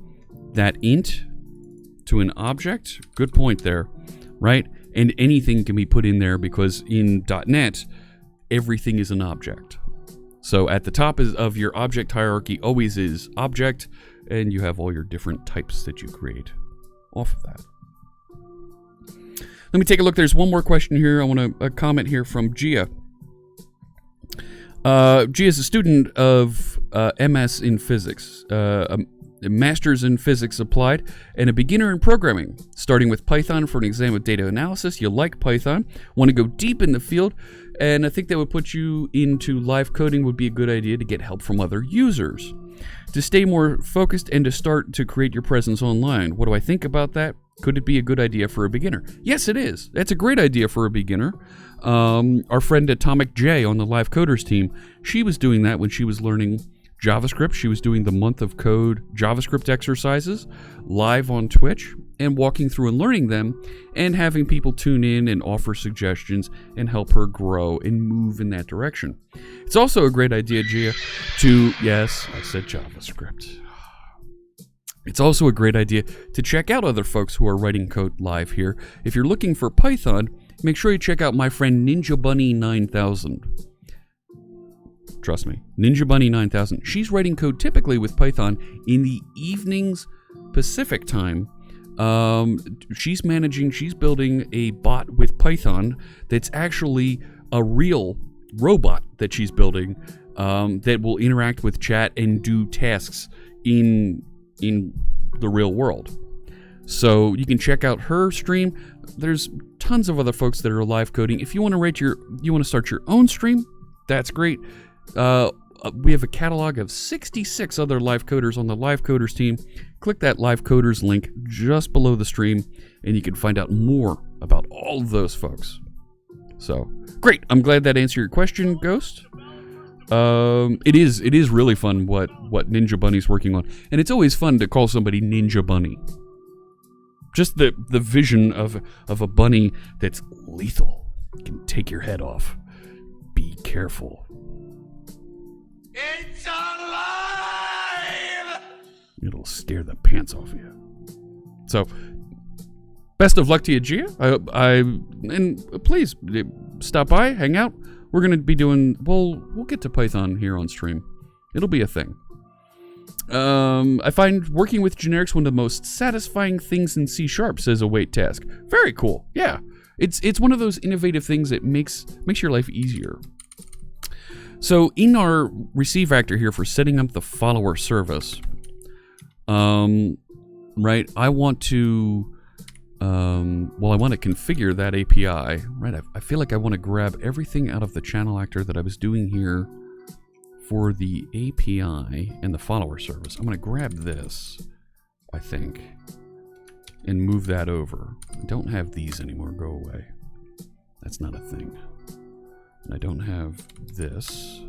int to an object. Good point there, right? And anything can be put in there because in .NET, everything is an object. So at the top of your object hierarchy always is object, and you have all your different types that you create off of that. Let me take a look. There's one more question here. I want a comment here from Gia. Gia is a student of MS in physics, a master's in physics applied, and a beginner in programming, starting with Python for an exam of data analysis. You like Python, want to go deep in the field, and I think that would put you into live coding would be a good idea to get help from other users. To stay more focused and to start to create your presence online. What do I think about that? Could it be a good idea for a beginner? Yes, it is. That's a great idea for a beginner. Our friend Atomic J on the Live Coders team, she was doing that when she was learning JavaScript. She was doing the month of code JavaScript exercises live on Twitch and walking through and learning them and having people tune in and offer suggestions and help her grow and move in that direction. It's also a great idea, Gia, to, yes, I said JavaScript. It's also a great idea to check out other folks who are writing code live here. If you're looking for Python, make sure you check out my friend Ninja Bunny 9000. Trust me, Ninja Bunny 9000. She's writing code typically with Python in the evenings Pacific time. She's building a bot with Python that's actually a real robot that she's building that will interact with chat and do tasks in the real world. So you can check out her stream. There's tons of other folks that are live coding. If you want to start your own stream, that's great. We have a catalog of 66 other live coders on the Live Coders team. Click that Live Coders link just below the stream, and you can find out more about all of those folks. So, great. I'm glad that answered your question, Ghost. It is really fun what Ninja Bunny's working on. And it's always fun to call somebody Ninja Bunny. Just the vision of a bunny that's lethal. Can take your head off. Be careful. It's alive! It'll scare the pants off you. So, best of luck to you, Gia. And please stop by, hang out. We're going to be we'll get to Python here on stream. It'll be a thing. I find working with generics one of the most satisfying things in C#, says Await Task. Very cool. Yeah. It's one of those innovative things that makes your life easier. So in our receive actor here for setting up the follower service, right, I want to configure that API, right? I feel like I want to grab everything out of the channel actor that I was doing here for the API and the follower service. I'm going to grab this, I think, and move that over. I don't have these anymore. Go away. That's not a thing. And I don't have this.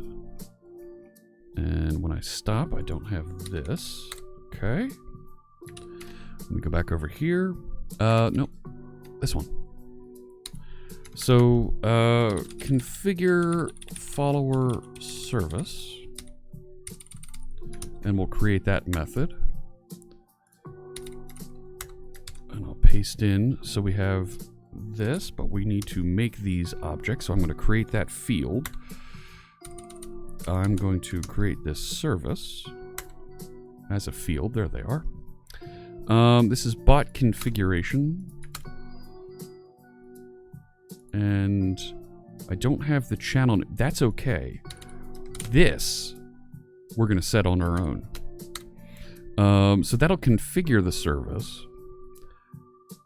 And when I stop, I don't have this. Okay. Let me go back over here. Nope. This one. So, configure follower service. And we'll create that method. And I'll paste in. So we have this, but we need to make these objects. So I'm going to create that field. I'm going to create this service as a field. There they are. This is bot configuration. And I don't have the channel. That's okay. This we're going to set on our own. So that'll configure the service.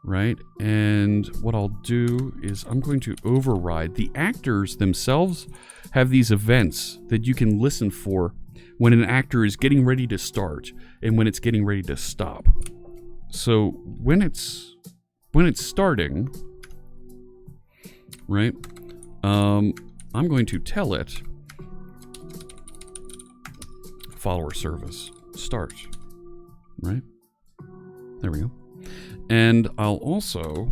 Right? And what I'll do is I'm going to override. The actors themselves have these events that you can listen for when an actor is getting ready to start and when it's getting ready to stop. So when it's starting, right? I'm going to tell it follower service start, right? There we go. And I'll also,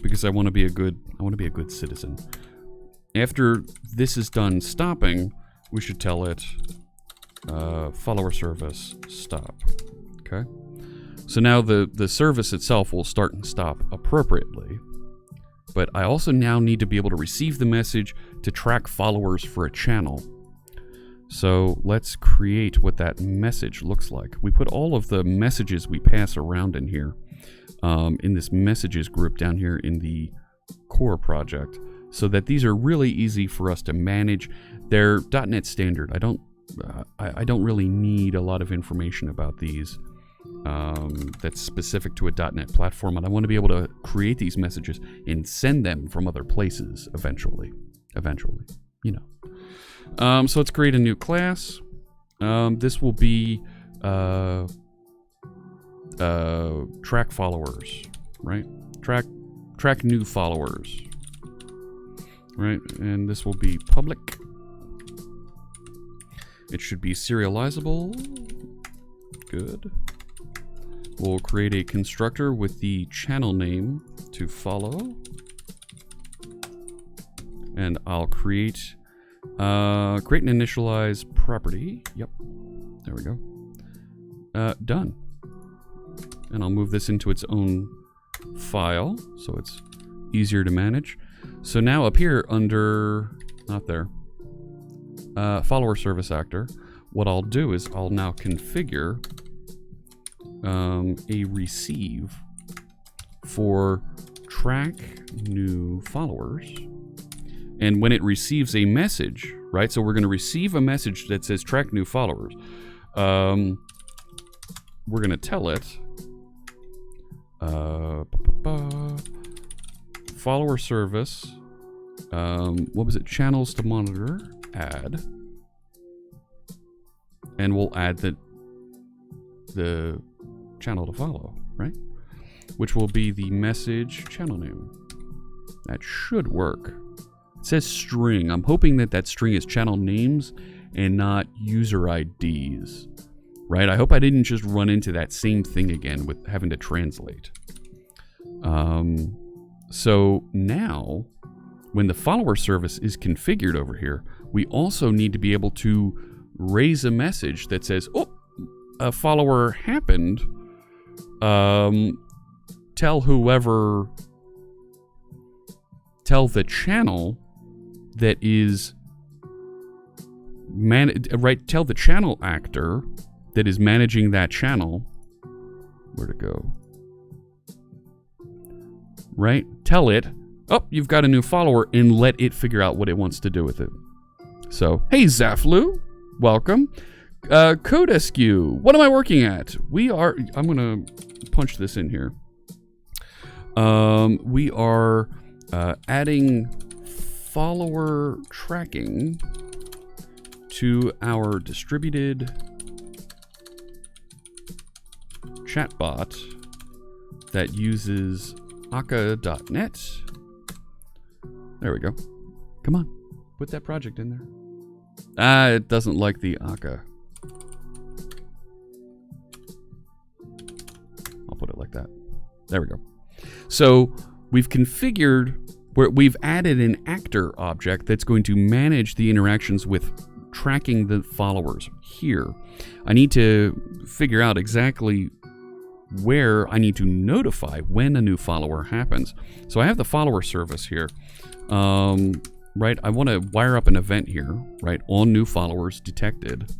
because I want to be a good citizen. After this is done stopping, we should tell it follower service stop. Okay. So now the service itself will start and stop appropriately. But I also now need to be able to receive the message to track followers for a channel. So let's create what that message looks like. We put all of the messages we pass around in here, in this messages group down here in the core project, so that these are really easy for us to manage. They're .NET standard. I don't really need a lot of information about these that's specific to a .NET platform, and I want to be able to create these messages and send them from other places eventually, you know. So let's create a new class. This will be track followers, right? Track new followers, right? And this will be public. It should be serializable. Good. We'll create a constructor with the channel name to follow. And I'll create an initialize property. Yep. There we go. Done. And I'll move this into its own file so it's easier to manage. So now up here under, not there, follower service actor, what I'll do is I'll now configure a receive for track new followers. And when it receives a message, right? So we're going to receive a message that says track new followers. We're going to tell it follower service. What was it? Channels to monitor. Add. And we'll add the channel to follow, right? Which will be the message channel name. That should work. It says string. I'm hoping that string is channel names and not user IDs, right? I hope I didn't just run into that same thing again with having to translate. So now, when the follower service is configured over here, we also need to be able to raise a message that says, oh, a follower happened. Tell the channel that is tell the channel actor that is managing that channel where to go. Right? Tell it, oh, you've got a new follower, and let it figure out what it wants to do with it. So, hey Zaflu, welcome. Code SQ, what am I working at? I'm gonna punch this in here. We are adding follower tracking to our distributed chatbot that uses Akka.net. There we go. Come on, put that project in there. It doesn't like the Akka. I'll put it like that. There we go. So we've configured where we've added an actor object that's going to manage the interactions with tracking the followers here. I need to figure out exactly where I need to notify when a new follower happens. So I have the follower service here. Right, I want to wire up an event here, right, on new followers detected.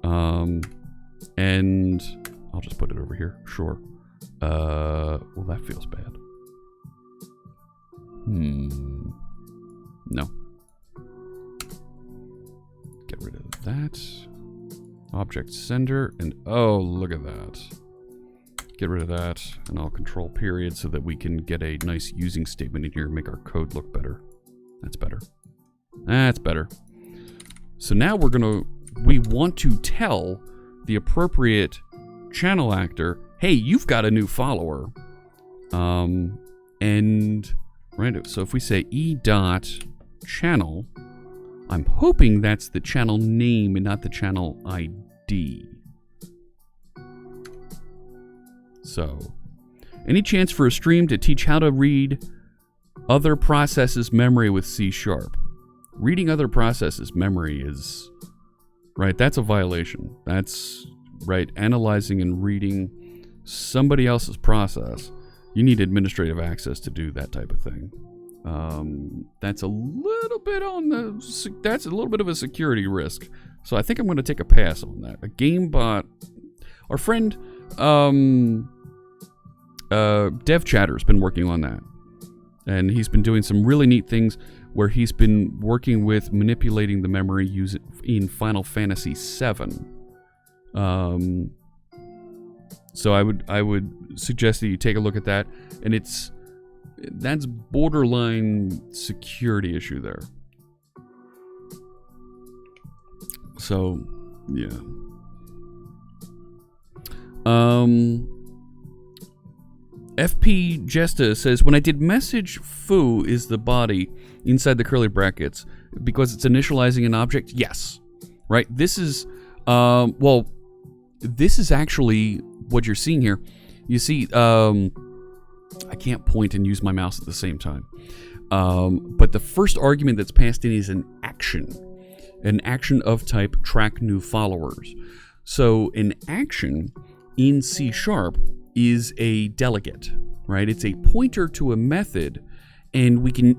And I'll just put it over here. Sure. Well, that feels bad. No. Get rid of that. Object sender, and oh, look at that. Get rid of that, and I'll control period so that we can get a nice using statement in here and make our code look better. That's better. That's better. So now we want to tell the appropriate channel actor, hey, you've got a new follower. And right, so if we say e.channel, I'm hoping that's the channel name and not the channel ID. So, any chance for a stream to teach how to read other processes' memory with C#? Reading other processes' memory is, right, that's a violation. That's, right, analyzing and reading somebody else's process. You need administrative access to do that type of thing. That's a little bit of a security risk. So I think I'm going to take a pass on that. A GameBot, our friend, Dev Chatter has been working on that. And he's been doing some really neat things where he's been working with manipulating the memory in Final Fantasy VII. So I would suggest that you take a look at that, and that's borderline security issue there. So yeah. FP Jesta says, when I did message foo is the body inside the curly brackets because it's initializing an object. Yes, right. This is this is actually what you're seeing here. You see, I can't point and use my mouse at the same time. But the first argument that's passed in is an action of type track new followers. So an action in C# is a delegate, right? It's a pointer to a method, and we can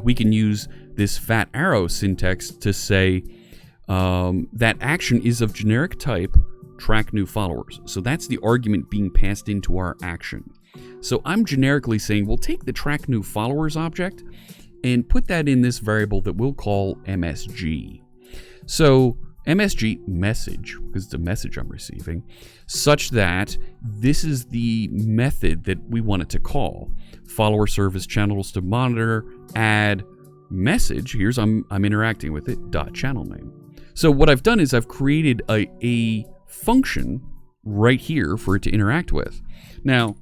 we can use this fat arrow syntax to say that action is of generic type track new followers. So that's the argument being passed into our action. So I'm generically saying we'll take the track new followers object and put that in this variable that we'll call MSG. So MSG message, because it's a message I'm receiving, such that this is the method that we want it to call. Follower service channels to monitor, add message. Here's I'm interacting with it, dot channel name. So what I've done is I've created a function right here for it to interact with. Now,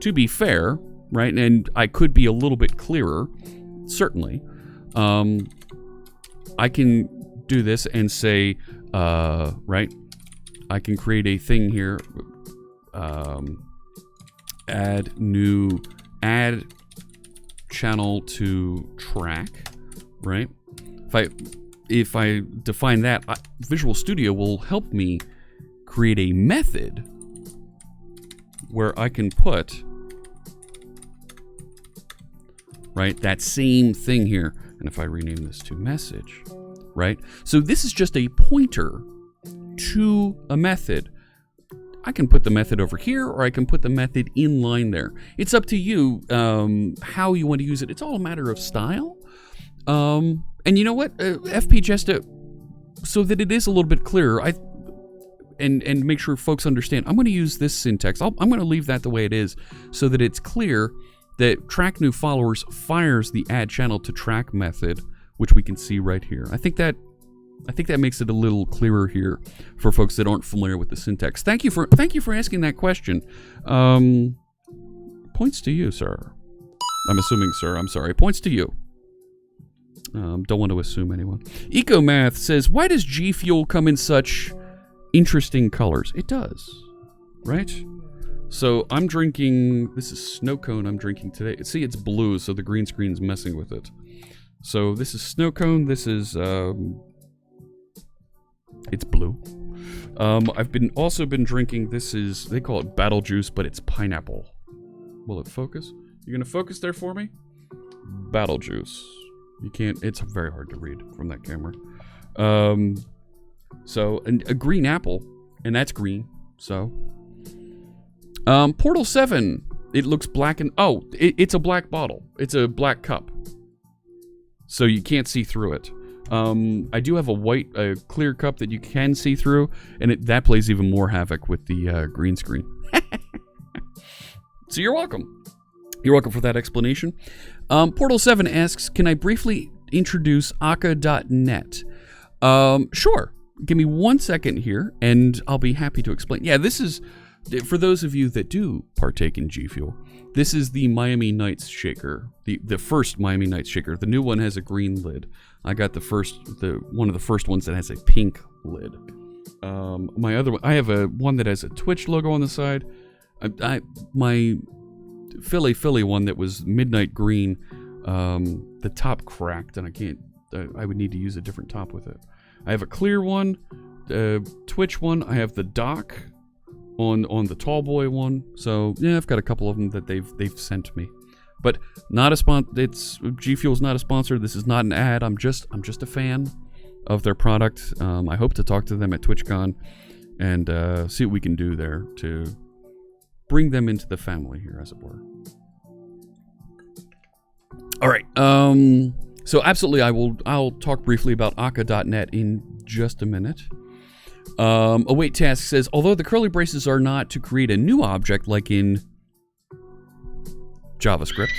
to be fair, right, and I could be a little bit clearer, certainly, I can do this and say, right, I can create a thing here, add channel to track, right? If I define that, Visual Studio will help me create a method where I can put, right, that same thing here. And if I rename this to message, right? So this is just a pointer to a method. I can put the method over here, or I can put the method in line there. It's up to you how you want to use it. It's all a matter of style. And you know what, FP Jesta, so that it is a little bit clearer, and make sure folks understand, I'm going to use this syntax. I'm going to leave that the way it is, so that it's clear that track new followers fires the add channel to track method, which we can see right here. I think that makes it a little clearer here for folks that aren't familiar with the syntax. Thank you for asking that question. Points to you, sir. I'm assuming, sir. I'm sorry. Points to you. Don't want to assume anyone. Ecomath says, why does G Fuel come in such interesting colors? It does, right? So I'm drinking, this is snow cone I'm drinking today. See, it's blue, so the green screen's messing with it. So this is snow cone, this is, it's blue. I've also been drinking, this is, they call it battle juice, but it's pineapple. Will it focus? You gonna focus there for me? Battle juice. You can't, it's very hard to read from that camera. So, a green apple, and that's green, So, Portal 7. It looks black and... Oh, it's a black bottle. It's a black cup. So you can't see through it. I do have a clear cup that you can see through, and that plays even more havoc with the green screen. So you're welcome. You're welcome for that explanation. Portal 7 asks, can I briefly introduce Akka.net? Sure. Give me 1 second here, and I'll be happy to explain. Yeah, this is... For those of you that do partake in G Fuel, this is the Miami Nights shaker, the first Miami Nights shaker. The new one has a green lid. I got one of the first ones that has a pink lid. My other one, I have one that has a Twitch logo on the side. My Philly one that was midnight green, the top cracked, and I would need to use a different top with it. I have a clear one, Twitch one. I have the dock on the tall boy one. So yeah, I've got a couple of them that they've sent me, but not a G Fuel's not a sponsor. This is not an ad. I'm just a fan of their product. I hope to talk to them at TwitchCon and see what we can do there to bring them into the family here, as it were. All right. So absolutely, I'll talk briefly about Akka.net in just a minute. Await task says, although the curly braces are not to create a new object like in JavaScript,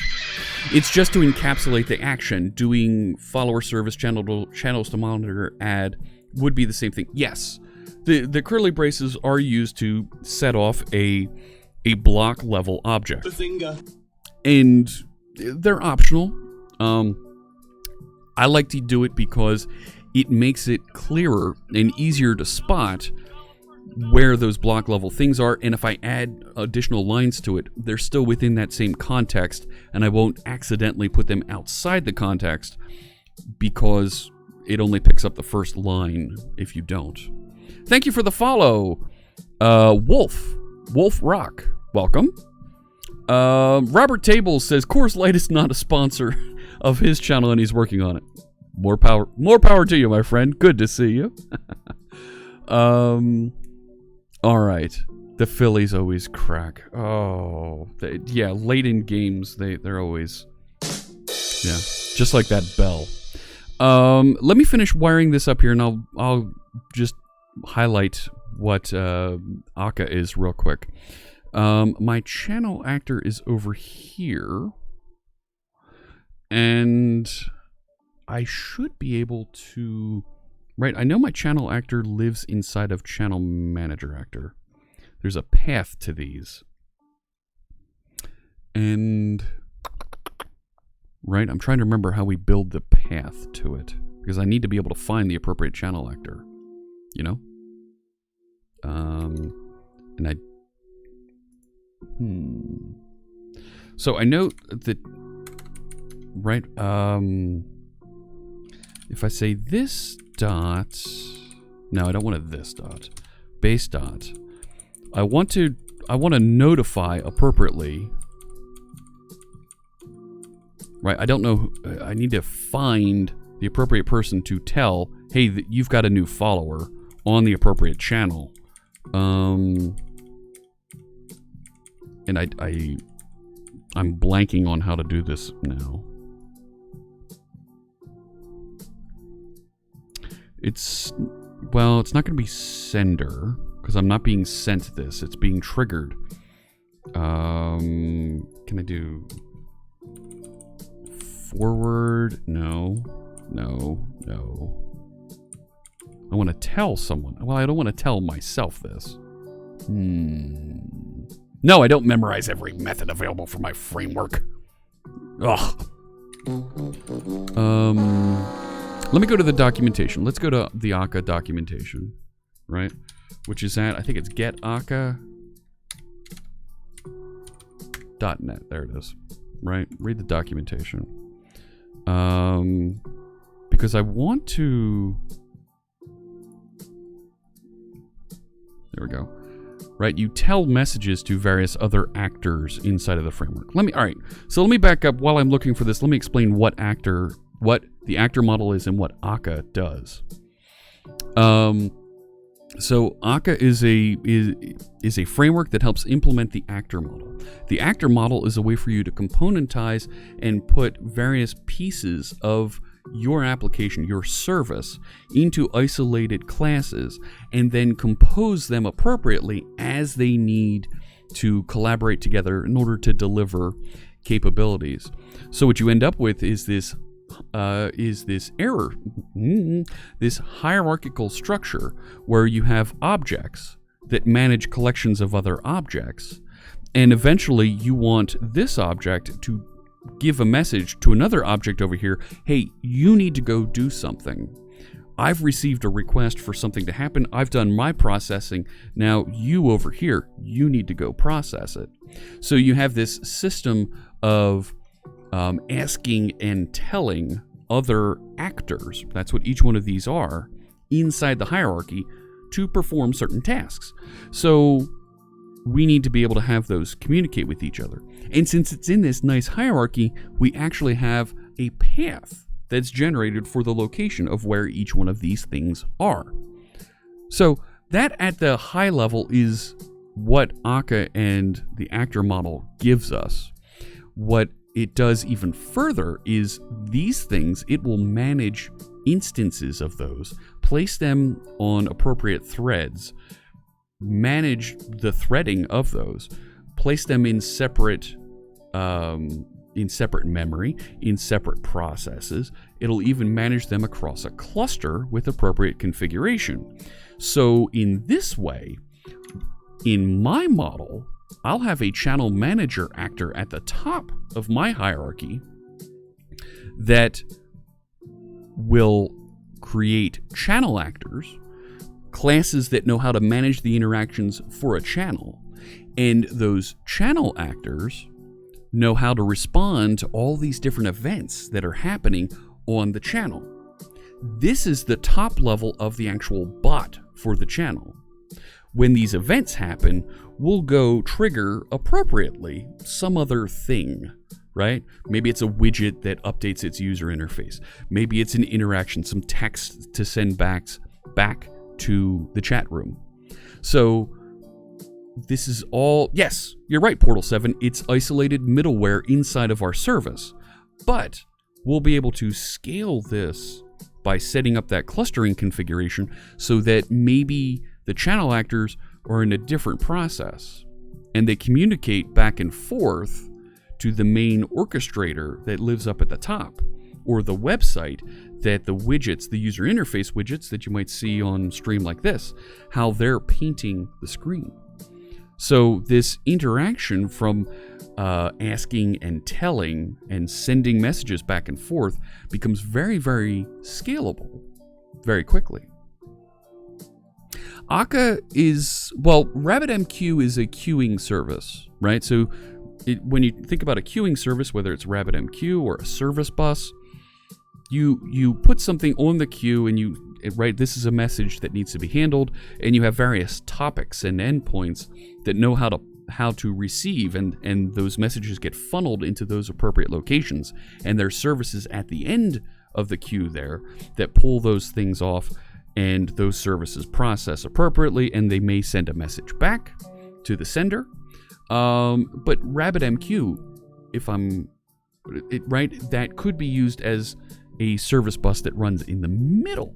it's just to encapsulate the action. Doing follower service channels to monitor ad would be the same thing. Yes, the curly braces are used to set off a block level object, and they're optional. I like to do it because it makes it clearer and easier to spot where those block level things are, and if I add additional lines to it, they're still within that same context, and I won't accidentally put them outside the context because it only picks up the first line if you don't. Thank you for the follow, Wolf Rock. Welcome. Robert Tables says Coors Light is not a sponsor of his channel, and he's working on it. More power to you, my friend. Good to see you. All right. The Phillies always crack. Oh, late in games, they're always, just like that bell. Let me finish wiring this up here, and I'll just highlight what Akka is real quick. My channel actor is over here, and I should be able to... Right, I know my channel actor lives inside of channel manager actor. There's a path to these. And... Right, I'm trying to remember how we build the path to it. Because I need to be able to find the appropriate channel actor. You know? And I... So I know that... Right, if I say this dot... No, I don't want a this dot. Base dot. I want to notify appropriately. Right, I don't know. I need to find the appropriate person to tell, hey, you've got a new follower on the appropriate channel. And I'm blanking on how to do this now. It's not going to be sender, because I'm not being sent this. It's being triggered. Can I do forward? No. I want to tell someone. Well, I don't want to tell myself this. No, I don't memorize every method available for my framework. Ugh. Let me go to the documentation. Let's go to the Akka documentation, right? Which is at, I think it's getAkka.net. There it is, right? Read the documentation. Because I want to... There we go. Right, you tell messages to various other actors inside of the framework. All right, so let me back up while I'm looking for this. Let me explain what the actor model is and what Akka does. So Akka is a framework that helps implement the actor model. The actor model is a way for you to componentize and put various pieces of your application, your service, into isolated classes and then compose them appropriately as they need to collaborate together in order to deliver capabilities. So what you end up with is this hierarchical structure where you have objects that manage collections of other objects, and eventually you want this object to give a message to another object over here. Hey, you need to go do something. I've received a request for something to happen. I've done my processing. Now you over here, you need to go process it. So you have this system of asking and telling other actors, that's what each one of these are, inside the hierarchy to perform certain tasks. So we need to be able to have those communicate with each other. And since it's in this nice hierarchy, we actually have a path that's generated for the location of where each one of these things are. So that at the high level is what Akka and the actor model gives us. What it does even further is these things, it will manage instances of those, place them on appropriate threads, manage the threading of those, place them in separate memory, in separate processes. It'll even manage them across a cluster with appropriate configuration. So in this way, in my model, I'll have a channel manager actor at the top of my hierarchy that will create channel actors, classes that know how to manage the interactions for a channel, and those channel actors know how to respond to all these different events that are happening on the channel. This is the top level of the actual bot for the channel. When these events happen, we'll go trigger appropriately some other thing, right? Maybe it's a widget that updates its user interface. Maybe it's an interaction, some text to send back to the chat room. So this is all, yes, you're right, Portal 7, it's isolated middleware inside of our service. But we'll be able to scale this by setting up that clustering configuration so that maybe the channel actors are in a different process and they communicate back and forth to the main orchestrator that lives up at the top, or the website that the widgets, the user interface widgets that you might see on stream like this, how they're painting the screen. So this interaction from asking and telling and sending messages back and forth becomes very, very scalable very quickly. Akka is, well, RabbitMQ is a queuing service, right? So when you think about a queuing service, whether it's RabbitMQ or a service bus, you put something on the queue and right, this is a message that needs to be handled, and you have various topics and endpoints that know how to receive, and those messages get funneled into those appropriate locations, and there's services at the end of the queue there that pull those things off, and those services process appropriately, and they may send a message back to the sender. But RabbitMQ, that could be used as a service bus that runs in the middle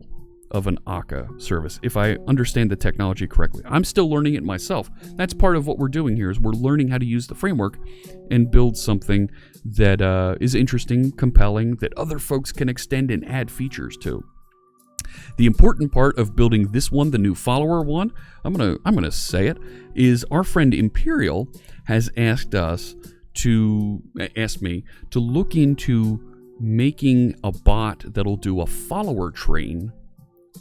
of an Akka service, if I understand the technology correctly. I'm still learning it myself. That's part of what we're doing here, is we're learning how to use the framework and build something that is interesting, compelling, that other folks can extend and add features to. The important part of building this one, the new follower one, I'm gonna say it, is our friend Imperial has asked me to look into making a bot that'll do a follower train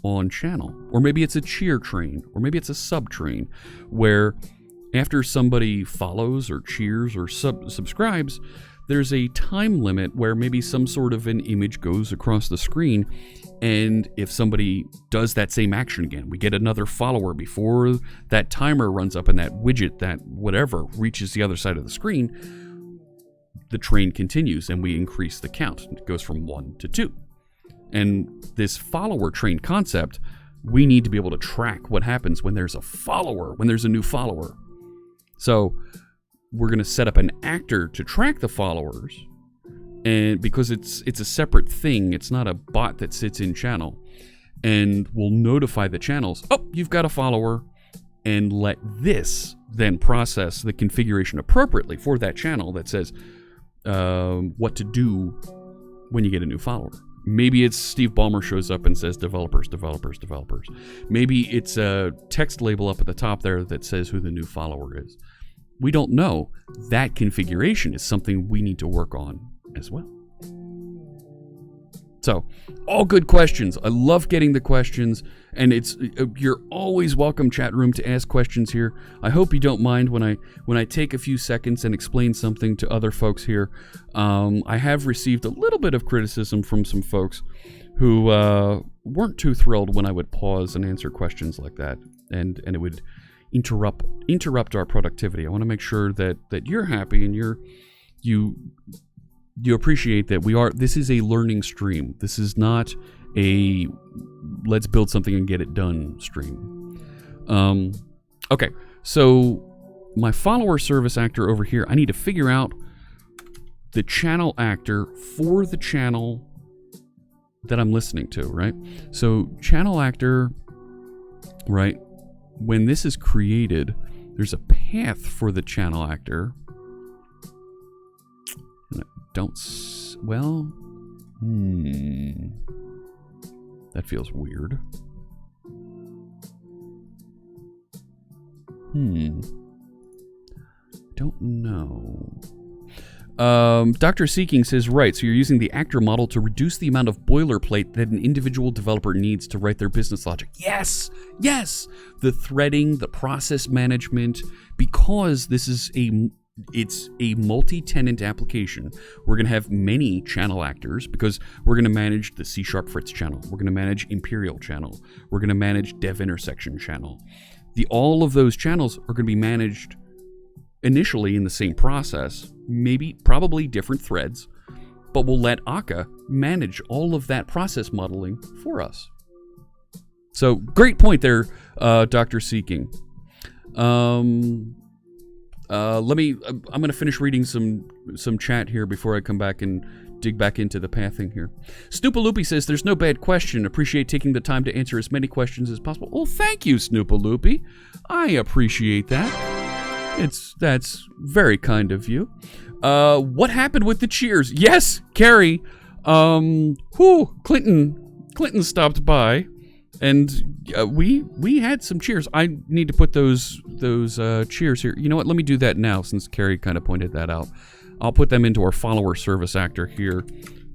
on channel. Or maybe it's a cheer train, or maybe it's a sub train, where after somebody follows or cheers or subscribes, there's a time limit where maybe some sort of an image goes across the screen, and if somebody does that same action again, we get another follower before that timer runs up and that widget, that whatever, reaches the other side of the screen, the train continues and we increase the count. It goes from 1 to 2. And this follower train concept we need to be able to track what happens when there's a follower, when there's a new follower. So we're going to set up an actor to track the followers, and because it's a separate thing, it's not a bot that sits in channel, and we'll notify the channels, oh, you've got a follower, and let this then process the configuration appropriately for that channel that says what to do when you get a new follower. Maybe it's Steve Ballmer shows up and says developers, developers, developers. Maybe it's a text label up at the top there that says who the new follower is. We don't know. That configuration is something we need to work on as well. So, all good questions. I love getting the questions, and you're always welcome, chat room, to ask questions here. I hope you don't mind when I take a few seconds and explain something to other folks here. I have received a little bit of criticism from some folks who weren't too thrilled when I would pause and answer questions like that, and it would interrupt our productivity. I want to make sure that you're happy and you appreciate that this is a learning stream. This is not a let's build something and get it done stream. Okay, so my follower service actor over here, I need to figure out the channel actor for the channel that I'm listening to, right? So channel actor, right? When this is created, there's a path for the channel actor. That feels weird. Don't know. Dr. Seeking says, right, so you're using the actor model to reduce the amount of boilerplate that an individual developer needs to write their business logic. Yes! The threading, the process management, because it's a multi-tenant application. We're going to have many channel actors because we're going to manage the C# Fritz channel. We're going to manage Imperial channel. We're going to manage Dev Intersection channel. All of those channels are going to be managed initially in the same process, probably different threads, but we'll let Akka manage all of that process modeling for us. So great point there, Dr. Seeking. I'm going to finish reading some chat here before I come back and dig back into the pathing here. Snoopaloopy says, there's no bad question. Appreciate taking the time to answer as many questions as possible. Well, thank you, Snoopaloopy. I appreciate that. That's very kind of you. What happened with the cheers? Yes, Carrie. Clinton stopped by, and we had some cheers. I need to put those cheers here. You know what? Let me do that now, since Carrie kind of pointed that out. I'll put them into our follower service actor here,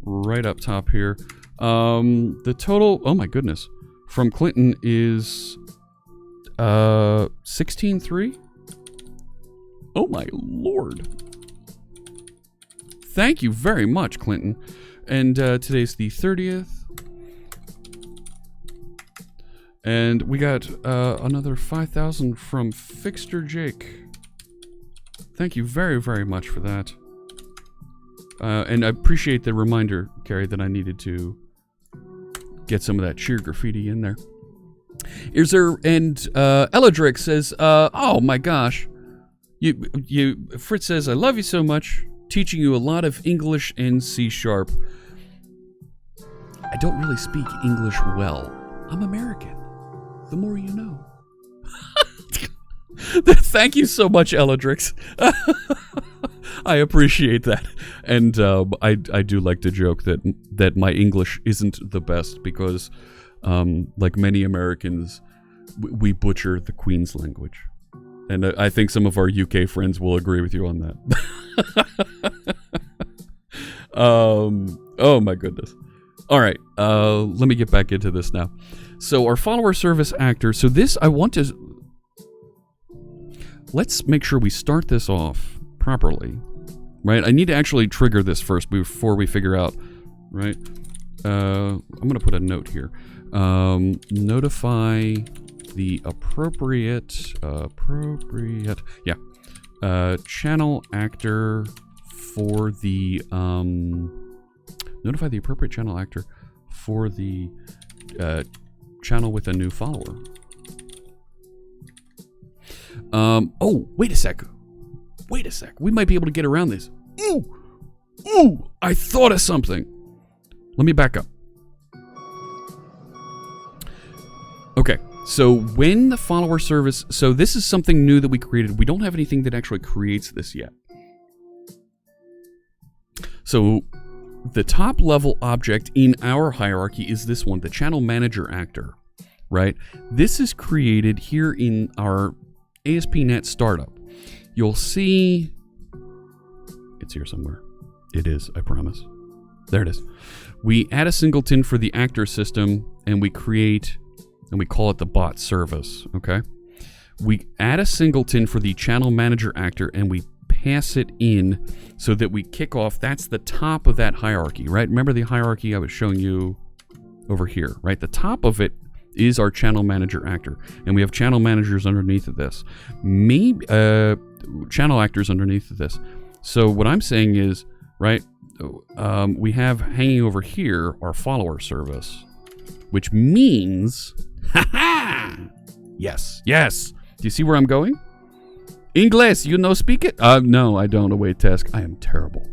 right up top here. The total, oh my goodness, from Clinton is 16.3. Oh my lord. Thank you very much, Clinton. And today's the 30th. And we got another 5,000 from Fixter Jake. Thank you very, very much for that. And I appreciate the reminder, Carrie, that I needed to get some of that cheer graffiti in there. Eladric says, oh my gosh. Fritz says, I love you so much. Teaching you a lot of English and C#. I don't really speak English well. I'm American. The more you know. Thank you so much, Eladrix. I appreciate that. And I do like to joke that my English isn't the best because, like many Americans, we butcher the Queen's language. And I think some of our UK friends will agree with you on that. Oh my goodness. All right, let me get back into this now. So our follower service actor. So this, let's make sure we start this off properly, right? I need to actually trigger this first before we figure out, right? I'm going to put a note here. Notify the appropriate, channel actor for the, notify the appropriate channel actor for the channel with a new follower. Oh, wait a sec. Wait a sec. We might be able to get around this. Ooh, I thought of something. Let me back up. Okay, so when the follower service, so this is something new that we created. We don't have anything that actually creates this yet. So the top level object in our hierarchy is this one, the channel manager actor, right? This is created here in our ASP.NET startup. You'll see, it's here somewhere. It is, I promise. There it is. We add a singleton for the actor system, and we create, and we call it the bot service, okay? We add a singleton for the channel manager actor, and we pass it in so that we kick off, that's the top of that hierarchy, right? Remember the hierarchy I was showing you over here, right? The top of it is our channel manager actor, and we have channel managers underneath of this. Maybe, channel actors underneath of this. So what I'm saying is, right, we have hanging over here our follower service, which means, yes. Do you see where I'm going? English, you know speak it? No, I don't. Await task. I am terrible.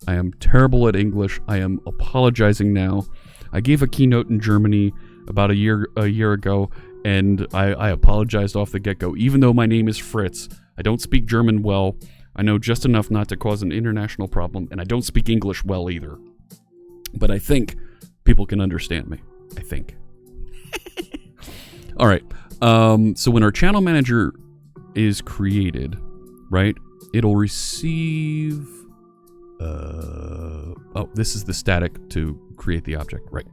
I am terrible at English. I am apologizing now. I gave a keynote in Germany about a year ago, and I apologized off the get-go. Even though my name is Fritz, I don't speak German well. I know just enough not to cause an international problem, and I don't speak English well either. But I think people can understand me. I think. All right. So when our channel manager is created, right, it'll receive... oh, this is the static to create the object, right?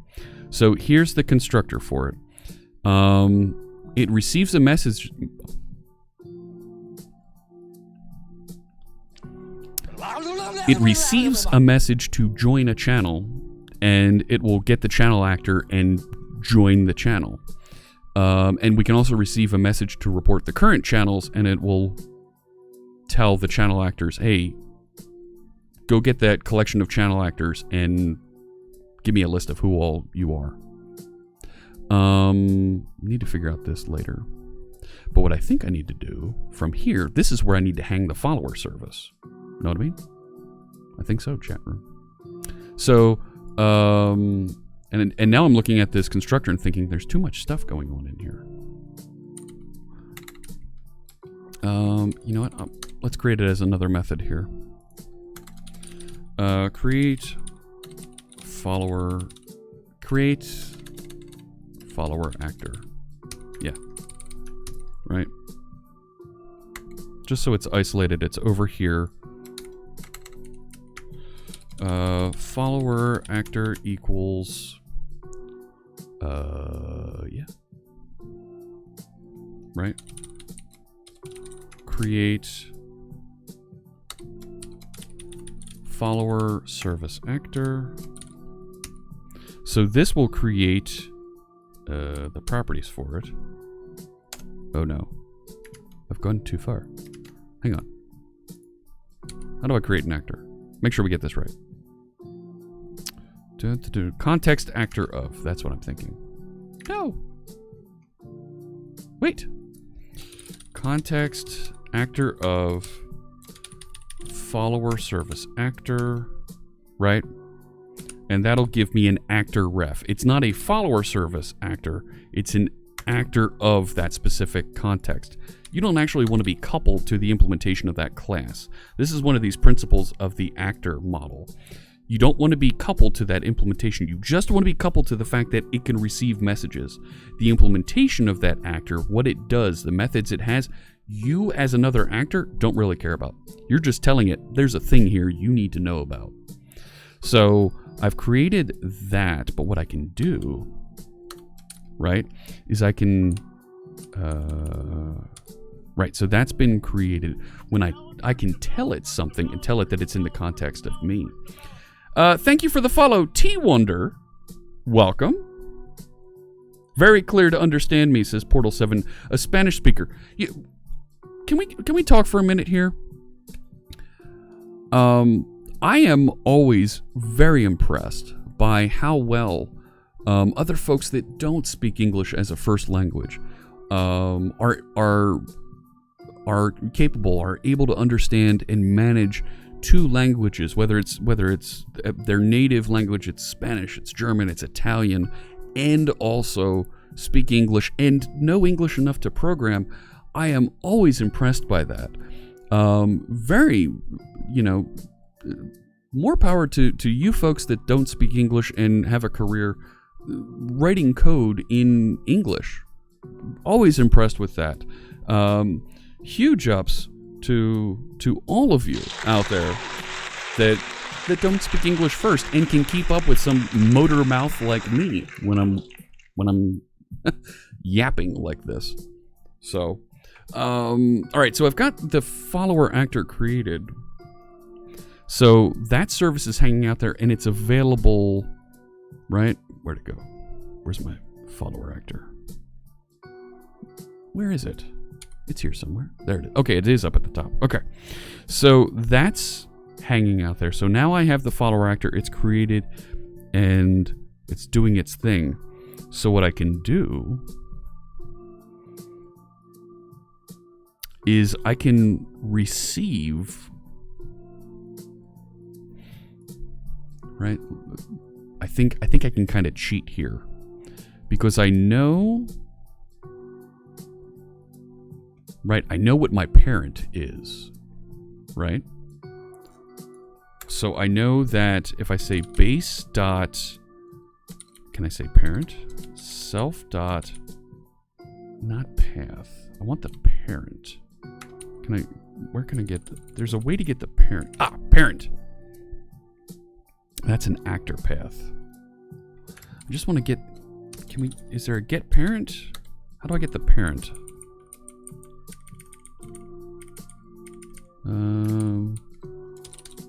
So here's the constructor for it. It receives a message... It receives a message to join a channel, and it will get the channel actor and join the channel. And we can also receive a message to report the current channels, and it will tell the channel actors, hey, go get that collection of channel actors and give me a list of who all you are. Need to figure out this later. But what I think I need to do from here, this is where I need to hang the follower service. Know what I mean? I think so, chat room. So, and now I'm looking at this constructor and thinking there's too much stuff going on in here. You know what? Let's create it as another method here. Create follower actor. Yeah. Right. Just so it's isolated, it's over here. Follower actor equals yeah. Right. Create follower service actor. So this will create the properties for it. Oh no. I've gone too far. Hang on. How do I create an actor? Make sure we get this right. Context actor of. That's what I'm thinking. No. Wait. Context actor of follower service actor. Right? And that'll give me an actor ref. It's not a follower service actor. It's an actor of that specific context. You don't actually want to be coupled to the implementation of that class. This is one of these principles of the actor model. You don't want to be coupled to that implementation. You just want to be coupled to the fact that it can receive messages. The implementation of that actor, what it does, the methods it has, you as another actor don't really care about. You're just telling it, there's a thing here you need to know about. So I've created that, but what I can do, right, is I can, right, so that's been created. When I can tell it something and tell it that it's in the context of me. Thank you for the follow, T-Wonder. Welcome. Very clear to understand me, says Portal7, a Spanish speaker. Can we talk for a minute here? I am always very impressed by how well Other folks that don't speak English as a first language are capable, are able to understand and manage two languages, whether it's their native language, it's Spanish, it's German, it's Italian, and also speak English and know English enough to program. I am always impressed by that. Very, more power to you folks that don't speak English and have a career writing code in English. Always impressed with that. Huge ups to all of you out there that don't speak English first and can keep up with some motor mouth like me when I'm yapping like this. So, all right. So I've got the follower actor created. So that service is hanging out there and it's available, right? Where'd it go? Where's my follower actor? Where is it? It's here somewhere. There it is. Okay, it is up at the top. Okay. So that's hanging out there. So now I have the follower actor. It's created and it's doing its thing. So what I can do is I can receive, right? I think I can kind of cheat here because I know, right? I know what my parent is, right? So I know that if I say base dot, can I say parent? Self dot, not path. I want the parent. Where can I get there's a way to get the parent. Parent. That's an actor path. I just want to get, is there a get parent? How do I get the parent?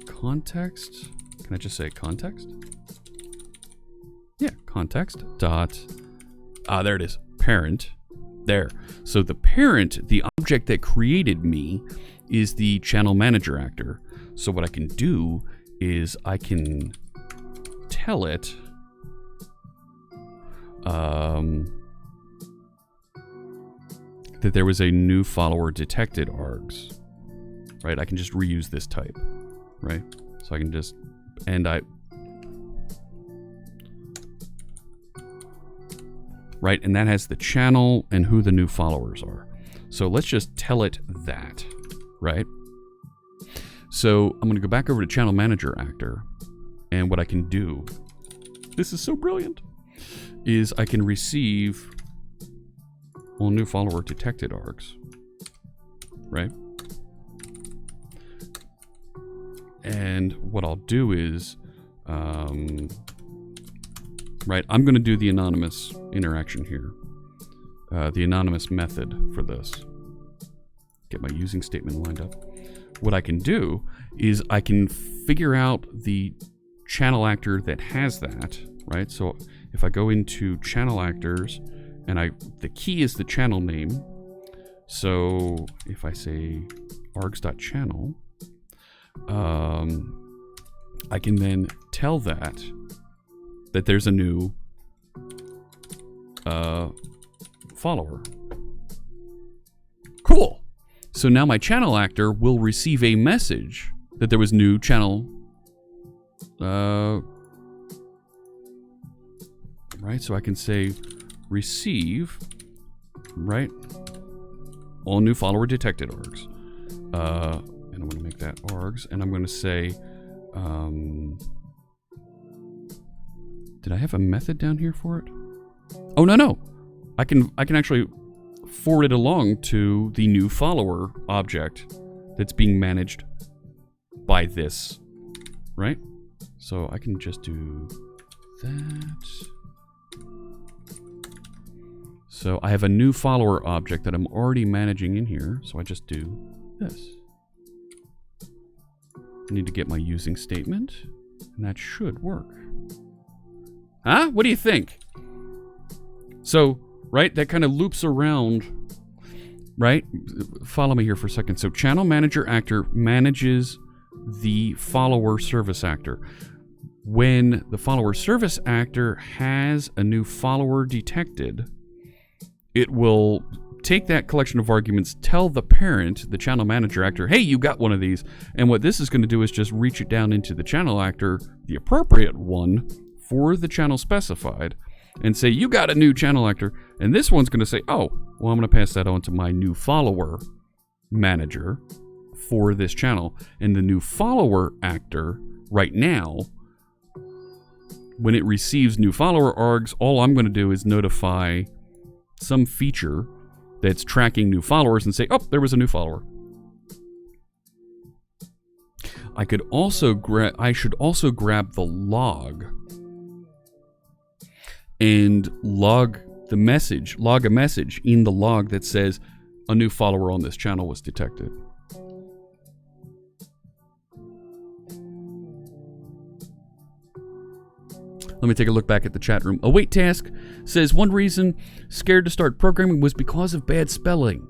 Context. Can I just say context? Yeah, context dot. There it is. Parent. There. So the parent, the object that created me, is the channel manager actor. So what I can do is I can tell it that there was a new follower detected args. Right? I can just reuse this type. Right? So I can just, right? And that has the channel and who the new followers are. So let's just tell it that, right? So I'm going to go back over to channel manager actor. And what I can do, this is so brilliant, is I can receive all new follower detected args, right? And what I'll do is, right, I'm going to do the anonymous interaction here. The anonymous method for this. Get my using statement lined up. What I can do is I can figure out the channel actor that has that, right? So if I go into channel actors and the key is the channel name. So if I say args.channel, I can then tell that there's a new follower. Cool. So now my channel actor will receive a message that there was new channel. Right. So I can say receive. Right. All new follower detected args. And I'm going to make that args, and I'm going to say, did I have a method down here for it? Oh, no. I can actually forward it along to the new follower object that's being managed by this, right? So I can just do that. So I have a new follower object that I'm already managing in here, so I just do this. I need to get my using statement, and that should work. Huh? What do you think? So, right, that kind of loops around, right? Follow me here for a second. So, channel manager actor manages the follower service actor. when the follower service actor has a new follower detected, it will take that collection of arguments, tell the parent, the channel manager actor, hey, you got one of these. And what this is going to do is just reach it down into the channel actor, the appropriate one for the channel specified, and say, you got a new channel actor. And this one's going to say, oh, well, I'm going to pass that on to my new follower manager for this channel. And the new follower actor right now, when it receives new follower args, all I'm going to do is notify some feature that's tracking new followers and say, oh, there was a new follower. I should also grab the log and log a message in the log that says a new follower on this channel was detected. Let me take a look back at the chat room. Await task says one reason scared to start programming was because of bad spelling.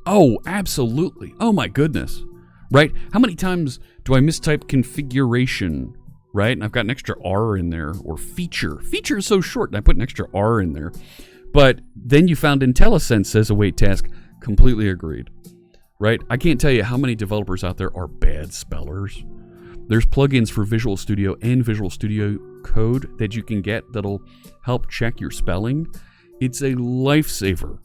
Oh, absolutely. Oh my goodness. Right? How many times do I mistype configuration? Right? And I've got an extra R in there. Or feature. Feature is so short and I put an extra R in there. But then you found IntelliSense says await task. Completely agreed. Right? I can't tell you how many developers out there are bad spellers. There's plugins for Visual Studio and Visual Studio Code that you can get that'll help check your spelling. It's a lifesaver.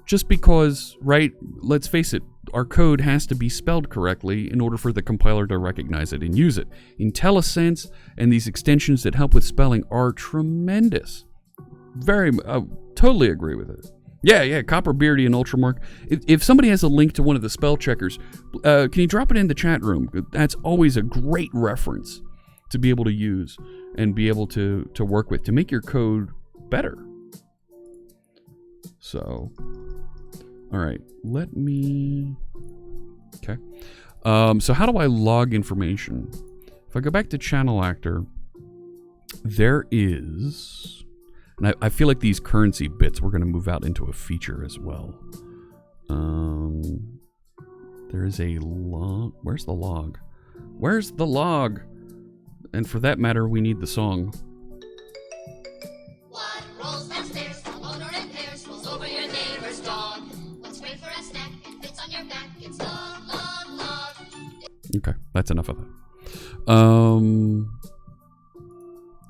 Just because, right, let's face it, our code has to be spelled correctly in order for the compiler to recognize it and use it. IntelliSense and these extensions that help with spelling are tremendous. Totally agree with it. Yeah, Copperbeardy and Ultramark. If somebody has a link to one of the spell checkers, can you drop it in the chat room? That's always a great reference to be able to use and be able to work with to make your code better. So, all right, let me... Okay. So how do I log information? If I go back to Channel Actor, there is... And I feel like these currency bits, we're going to move out into a feature as well. There is a log. Where's the log? Where's the log? And for that matter, we need the song. What rolls downstairs, the owner and pairs, rolls over your neighbor's dog. What's great for a snack and fits on your back? It's log, log, log. Okay, that's enough of that.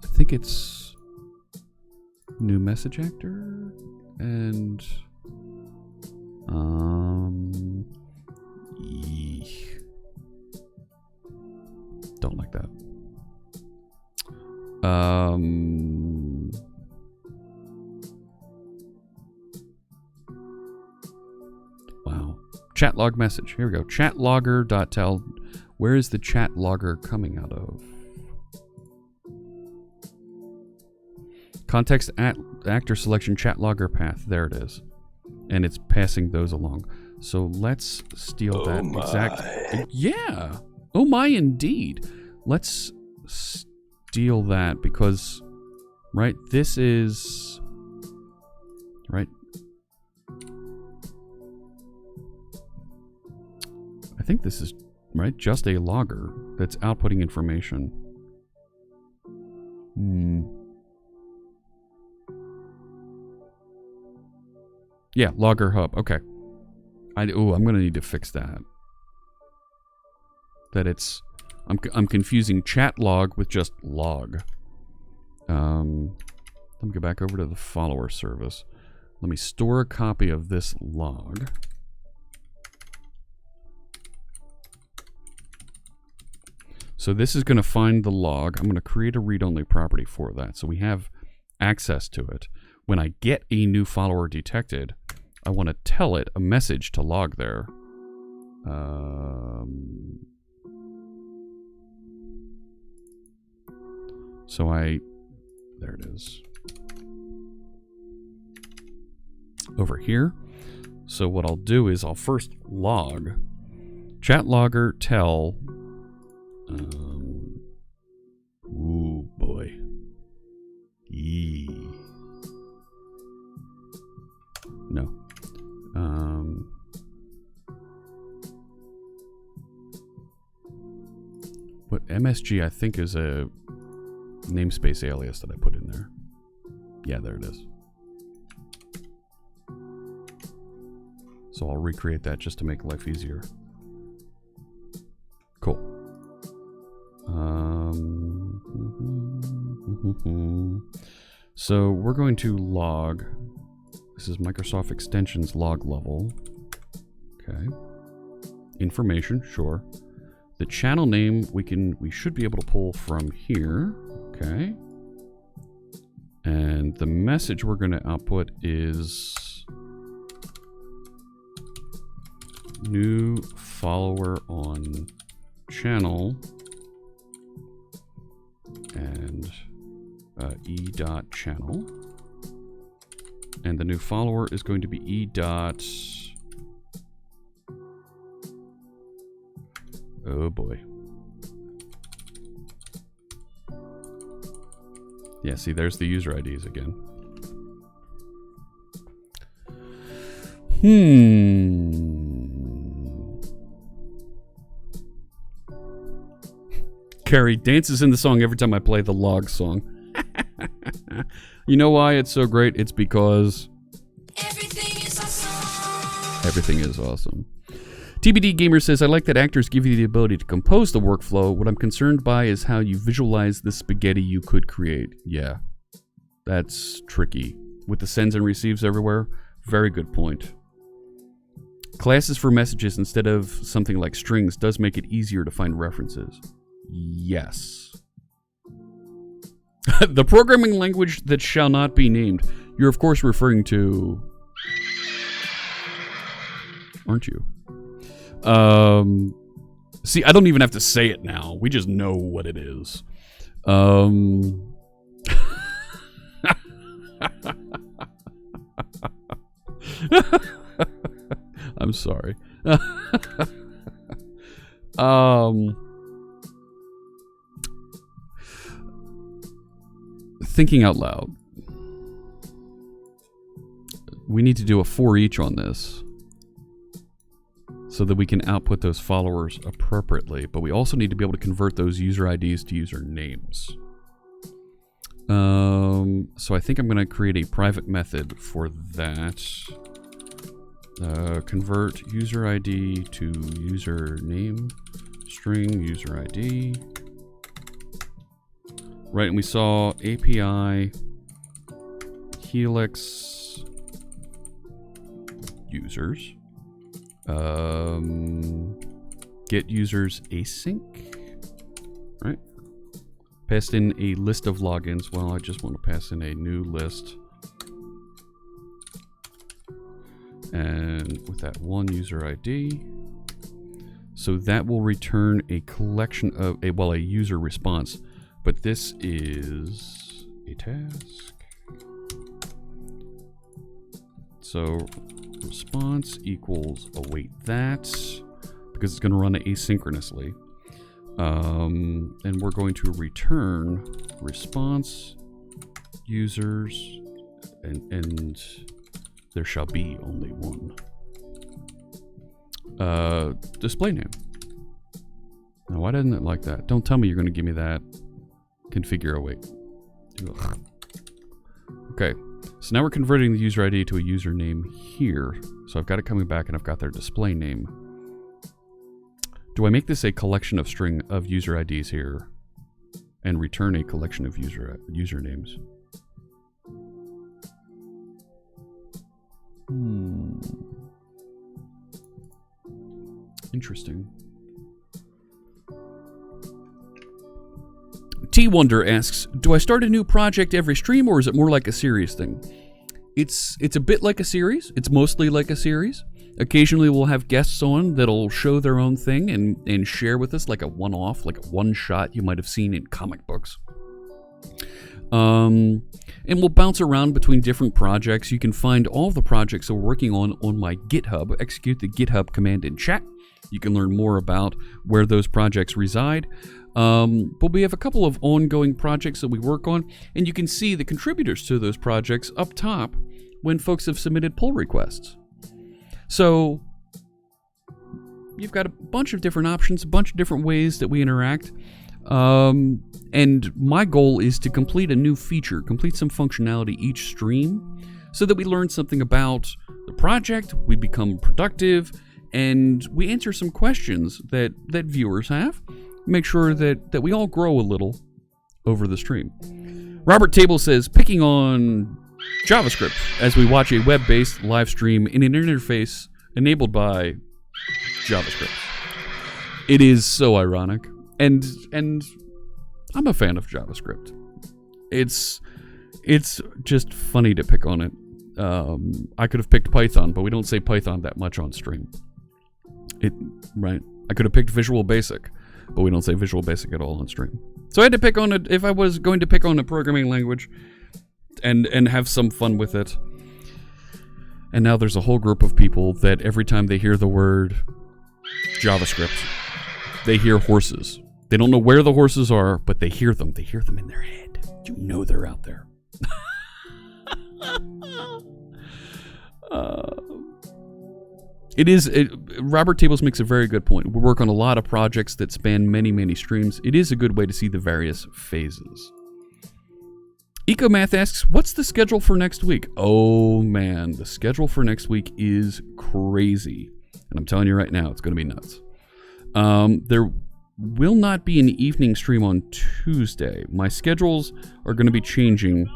I think it's new message actor and don't like that. Wow. Chat log message. Here we go. Chat logger.tell. Where is the chat logger coming out of? Context actor selection chat logger path. There it is. And it's passing those along. So let's steal that exact... Yeah. Oh my, indeed. Let's steal that because, right, this is... Right. I think this is, right, just a logger that's outputting information. Yeah, logger hub. Okay. I'm going to need to fix that. That it's... I'm confusing chat log with just log. Let me go back over to the follower service. Let me store a copy of this log. So this is going to find the log. I'm going to create a read-only property for that. So we have access to it. When I get a new follower detected, I want to tell it a message to log there. So there it is. Over here. So what I'll do is I'll first log. Chat logger tell. Ooh, boy. Yee. No. What MSG I think is a namespace alias that I put in there. Yeah, there it is. So I'll recreate that just to make life easier. Cool. So we're going to log. This is Microsoft Extensions log level. Okay. Information, sure. The channel name we should be able to pull from here. Okay. And the message we're going to output is new follower on channel and e.channel. And the new follower is going to be e. Oh boy. Yeah, see, there's the user IDs again. Carrie dances in the song every time I play the log song. You know why it's so great? It's because Everything is awesome. everything is awesome. TBD Gamer says, I like that actors give you the ability to compose the workflow. What I'm concerned by is how you visualize the spaghetti you could create. Yeah, that's tricky. With the sends and receives everywhere, very good point. Classes for messages instead of something like strings does make it easier to find references. Yes. The programming language that shall not be named. You're of course referring to... Aren't you? See, I don't even have to say it now. We just know what it is. I'm sorry. Thinking out loud. We need to do a for each on this, so that we can output those followers appropriately. But we also need to be able to convert those user IDs to user names. So I think I'm going to create a private method for that. Convert user ID to user name, string user ID. Right, and we saw API Helix users. Get users async, right? Passed in a list of logins. Well, I just want to pass in a new list. And with that one user ID. So that will return a collection of, a user response. But this is a task. So response equals await that, because it's going to run asynchronously. And we're going to return response users, and there shall be only one. Display name. Now, why didn't it like that? Don't tell me you're going to give me that. Configure await. Ugh. Okay. So now we're converting the user ID to a username here. So I've got it coming back and I've got their display name. Do I make this a collection of string of user IDs here and return a collection of usernames? Interesting. T-Wonder asks, do I start a new project every stream, or is it more like a series thing? It's a bit like a series. It's mostly like a series. Occasionally we'll have guests on that'll show their own thing and share with us like a one-off, like a one-shot you might have seen in comic books. And we'll bounce around between different projects. You can find all the projects that we're working on my GitHub. Execute the GitHub command in chat. You can learn more about where those projects reside. But we have a couple of ongoing projects that we work on, and you can see the contributors to those projects up top when folks have submitted pull requests. So you've got a bunch of different options, a bunch of different ways that we interact. And my goal is to complete a new feature, complete some functionality each stream, so that we learn something about the project, we become productive, and we answer some questions that viewers have. Make sure that we all grow a little over the stream. Robert Table says, picking on JavaScript as we watch a web-based live stream in an interface enabled by JavaScript. It is so ironic. And I'm a fan of JavaScript. It's just funny to pick on it. I could have picked Python, but we don't say Python that much on stream. Right? I could have picked Visual Basic, but we don't say Visual Basic at all on stream. So I had to pick on it if I was going to pick on a programming language and have some fun with it. And now there's a whole group of people that every time they hear the word JavaScript, they hear horses. They don't know where the horses are, but they hear them. They hear them in their head. You know they're out there. Robert Tables makes a very good point. We work on a lot of projects that span many, many streams. It is a good way to see the various phases. Ecomath asks, what's the schedule for next week? Oh man, the schedule for next week is crazy. And I'm telling you right now, it's going to be nuts. There will not be an evening stream on Tuesday. My schedules are going to be changing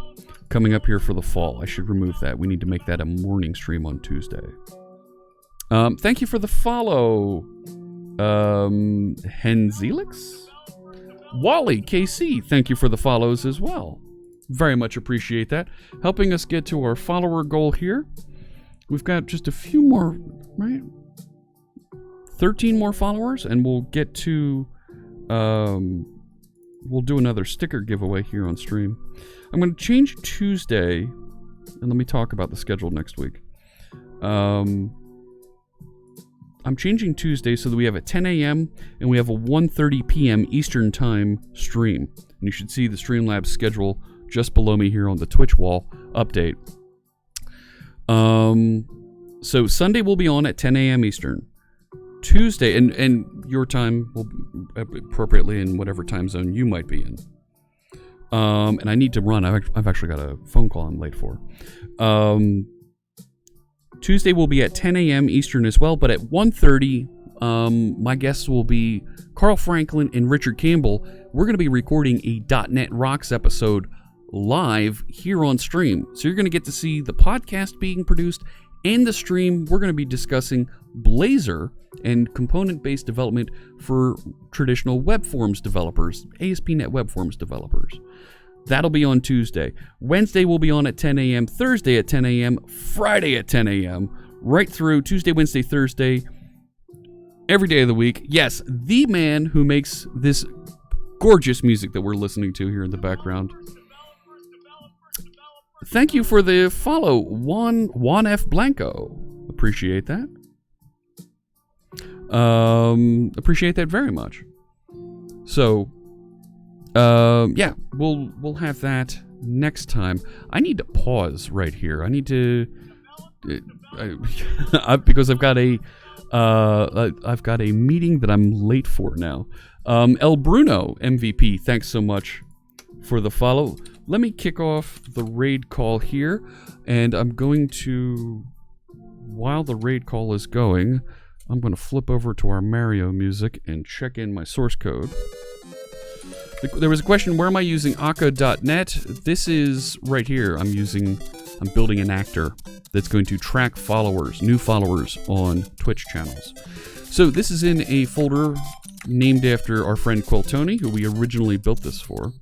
coming up here for the fall. I should remove that. We need to make that a morning stream on Tuesday. Thank you for the follow, Henzelix? Wally KC, thank you for the follows as well. Very much appreciate that. Helping us get to our follower goal here. We've got just a few more, right? 13 more followers, and we'll get to, we'll do another sticker giveaway here on stream. I'm going to change Tuesday, and let me talk about the schedule next week. I'm changing Tuesday so that we have a 10 a.m. and we have a 1:30 p.m. Eastern Time stream. And you should see the Streamlabs schedule just below me here on the Twitch wall update. So Sunday will be on at 10 a.m. Eastern. Tuesday, and your time will be appropriately in whatever time zone you might be in. And I need to run. I've actually got a phone call I'm late for. Tuesday will be at 10 a.m. Eastern as well, but at 1:30, my guests will be Carl Franklin and Richard Campbell. We're going to be recording a .NET Rocks episode live here on stream. So you're going to get to see the podcast being produced and the stream. We're going to be discussing Blazor and component-based development for traditional web forms developers, ASP.NET Web Forms developers. That'll be on Tuesday. Wednesday will be on at 10 a.m., Thursday at 10 a.m., Friday at 10 a.m., right through Tuesday, Wednesday, Thursday, every day of the week. Yes, the man who makes this gorgeous music that we're listening to here in the background. Thank you for the follow, Juan F. Blanco. Appreciate that. Appreciate that very much. So, yeah, we'll have that next time. I need to pause right here. I need to, because I've got a meeting that I'm late for now. El Bruno MVP, thanks so much for the follow. Let me kick off the raid call here, and I'm going to, while the raid call is going, I'm going to flip over to our Mario music and check in my source code. There was a question, where am I using Akka.net? This is right here. I'm building an actor that's going to track followers, new followers on Twitch channels. So this is in a folder named after our friend Quiltony, who we originally built this for.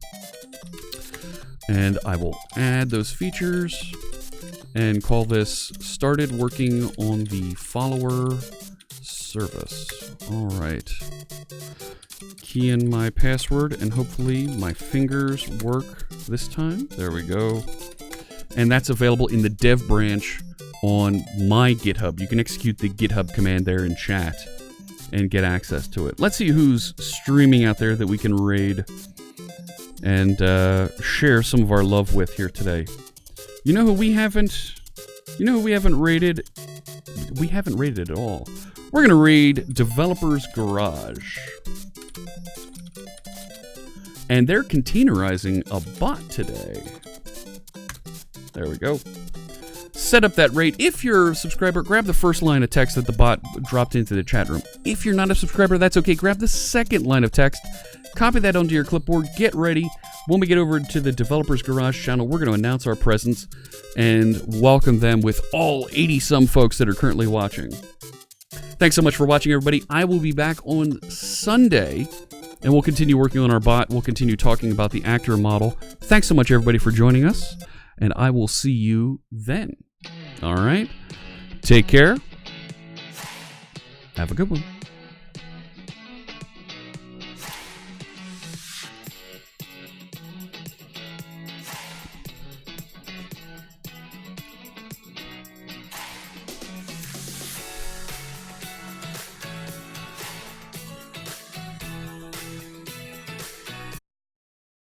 And I will add those features and call this started working on the follower service. All right. Key in my password and hopefully my fingers work this time. There we go. And that's available in the dev branch on my GitHub. You can execute the GitHub command there in chat and get access to it. Let's see who's streaming out there that we can raid and share some of our love with here today. You know who we haven't raided? We haven't raided at all. We're gonna raid Developers Garage. And they're containerizing a bot today. There we go. Set up that rate. If you're a subscriber, grab the first line of text that the bot dropped into the chat room. If you're not a subscriber, that's okay. Grab the second line of text, copy that onto your clipboard, get ready. When we get over to the Developers Garage channel, we're going to announce our presence and welcome them with all 80-some folks that are currently watching. Thanks so much for watching, everybody. I will be back on Sunday, and we'll continue working on our bot. We'll continue talking about the actor model. Thanks so much, everybody, for joining us, and I will see you then. All right? Take care. Have a good one.